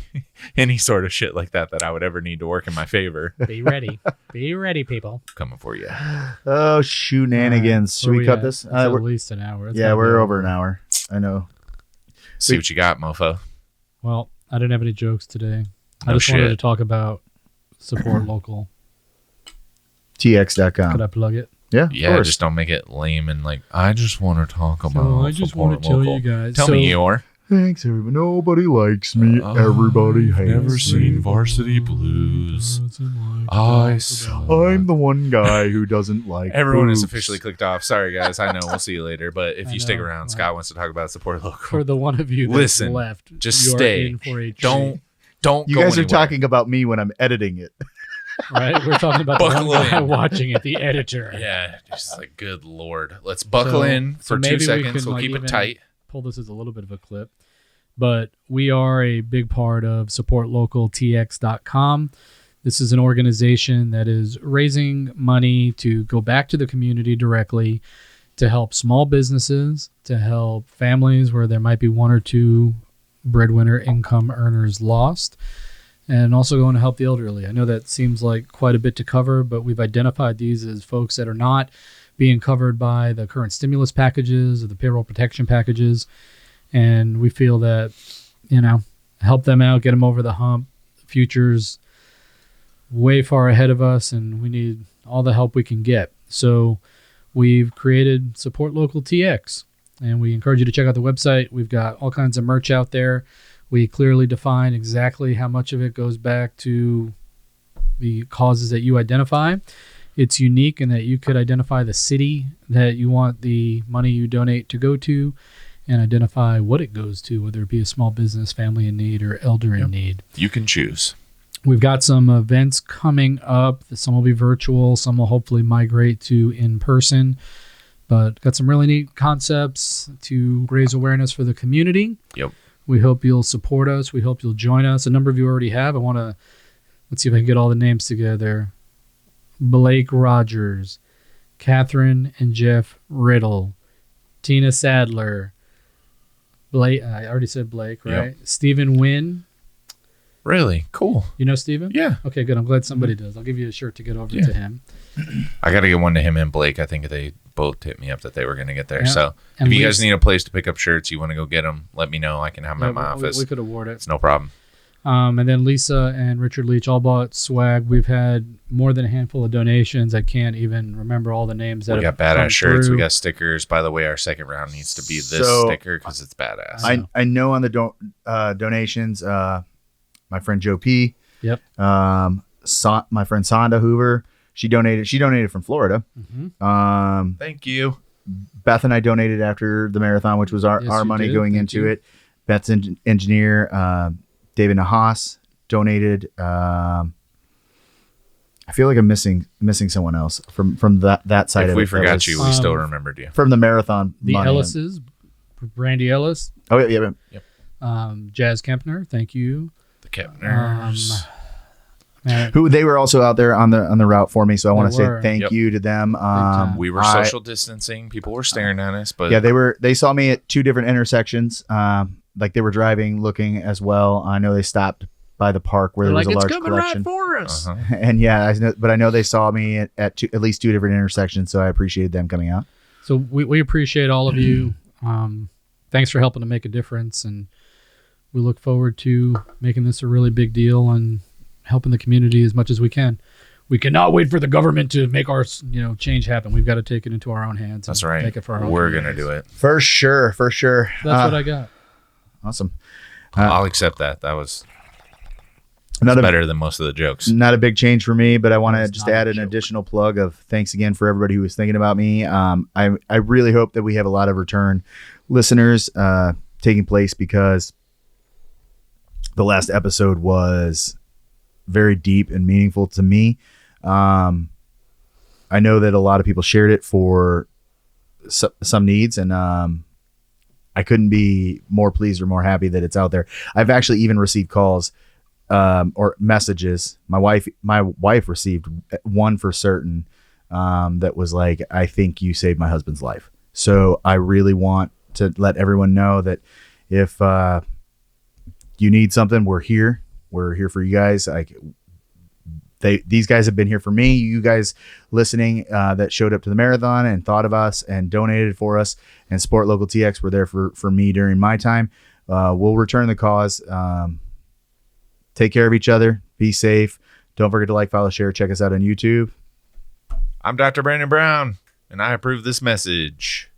any sort of shit like that I would ever need to work in my favor. be ready. Be ready, people. Coming for you. Oh, shenanigans. Should Where we cut at? this? It's at We're- least an hour. It's yeah, gotta be we're over an hour. I know. See what you got, mofo. Well, I didn't have any jokes today. I No just wanted to shit. talk about support local. TX.com. Could I plug it? Yeah, of Yeah, course. just don't make it lame and like, I just want to talk about So I just want to tell local. you guys. Tell so, me, Eeyore. Thanks, everybody. Nobody likes me. Everybody hates never me. seen Varsity Blues. doesn't like I to saw- talk about I'm the one guy who doesn't like Everyone is boobs. officially clicked off. Sorry, guys. I know. We'll see you later. But if I you stick know. around, Well, Scott wants to talk about support local. For the one of you that's Listen, left, just you are stay. in for a treat, Don't You go guys are anywhere. talking about me when I'm editing it. right? We're talking about the one Buckle guy in. watching it, the editor. Yeah, just like, good Lord. Let's buckle So- in so for maybe 2 we seconds. can, We'll like, keep it even tight. Pull this as a little bit of a clip, but we are a big part of supportlocaltx.com. This is an organization that is raising money to go back to the community directly to help small businesses, to help families where there might be 1 or 2 breadwinner income earners lost, and also going to help the elderly. I know that seems like quite a bit to cover, but we've identified these as folks that are not being covered by the current stimulus packages or the payroll protection packages. And we feel that, help them out, get them over the hump. The future's way far ahead of us, and we need all the help we can get. So we've created Support Local TX, and we encourage you to check out the website. We've got all kinds of merch out there. We clearly define exactly how much of it goes back to the causes that you identify. It's unique in that you could identify the city that you want the money you donate to go to and identify what it goes to, whether it be a small business, family in need, or elder in need. You can choose. We've got some events coming up. Some will be virtual. Some will hopefully migrate to in person. But got some really neat concepts to raise awareness for the community. Yep. We hope you'll support us. We hope you'll join us. A number of you already have. Let's see if I can get all the names together. Blake Rogers, Catherine and Jeff Riddle, Tina Sadler, Blake. I already said Blake, right? Yep. Stephen Wynn. Really? Cool. You know Stephen? Yeah. Okay, good. I'm glad somebody does. I'll give you a shirt to get over Yeah. to him. I got to get one to him and Blake. I think they both hit me up that they were going to get there. Yeah. So And if you guys Lisa- need a place to pick up shirts, you want to go get them, let me know. I can have them at my office. We could award it. It's no problem. And then Lisa and Richard Leach all bought swag. We've had more than a handful of donations. I can't even remember all the names that We got have come badass shirts. through. We got stickers. By the way, our second round needs to be this So, sticker because it's badass. I know on the donations, my friend Joe P. Yep. My friend Sonda Hoover. She donated from Florida. Mhm. Thank you. Beth and I donated after the marathon, which was our Yes, you money did. going Thank into you. it. Beth's engineer, David Nahas, donated. I feel like I'm missing someone else from that side If of we it. forgot you, we still remembered you. From the marathon. The money. Ellises, Randy Ellis, Oh yeah. Jazz Kempner, thank you. The Kepners. Man, Who they were also out there on the route for me, so I want to say were. thank Yep. you to them. time. We were social distancing. People were staring at us, but Yeah, they saw me at 2 different intersections. Like they were driving, looking as well. I know they stopped by the park where there was a large collection. right for us. Uh-huh. And yeah, I know they saw me at least 2 different intersections, so I appreciated them coming out. So we appreciate all of you. Thanks for helping to make a difference, and we look forward to making this a really big deal and helping the community as much as we can. We cannot wait for the government to make our change happen. We've got to take it into our own hands. That's and right. Make it for our own We're gonna communities. do it. For sure. That's what I got. Awesome. I'll accept that. That was Not a, better than most of the jokes. not a big change for me, but I want to It's just not a add an joke. additional plug of thanks again for everybody who was thinking about me. I really hope that we have a lot of return listeners taking place, because the last episode was very deep and meaningful to me. I know that a lot of people shared it for some needs, and I couldn't be more pleased or more happy that it's out there. I've actually even received calls or messages. My wife received one for certain that was like, I think you saved my husband's life. So I really want to let everyone know that if you need something, we're here. We're here for you guys. These guys have been here for me. You guys listening that showed up to the marathon and thought of us and donated for us, and Sport Local TX were there for me during my time. We'll return the cause. Take care of each other. Be safe. Don't forget to like, follow, share. Check us out on YouTube. I'm Dr. Brandon Brown, and I approve this message.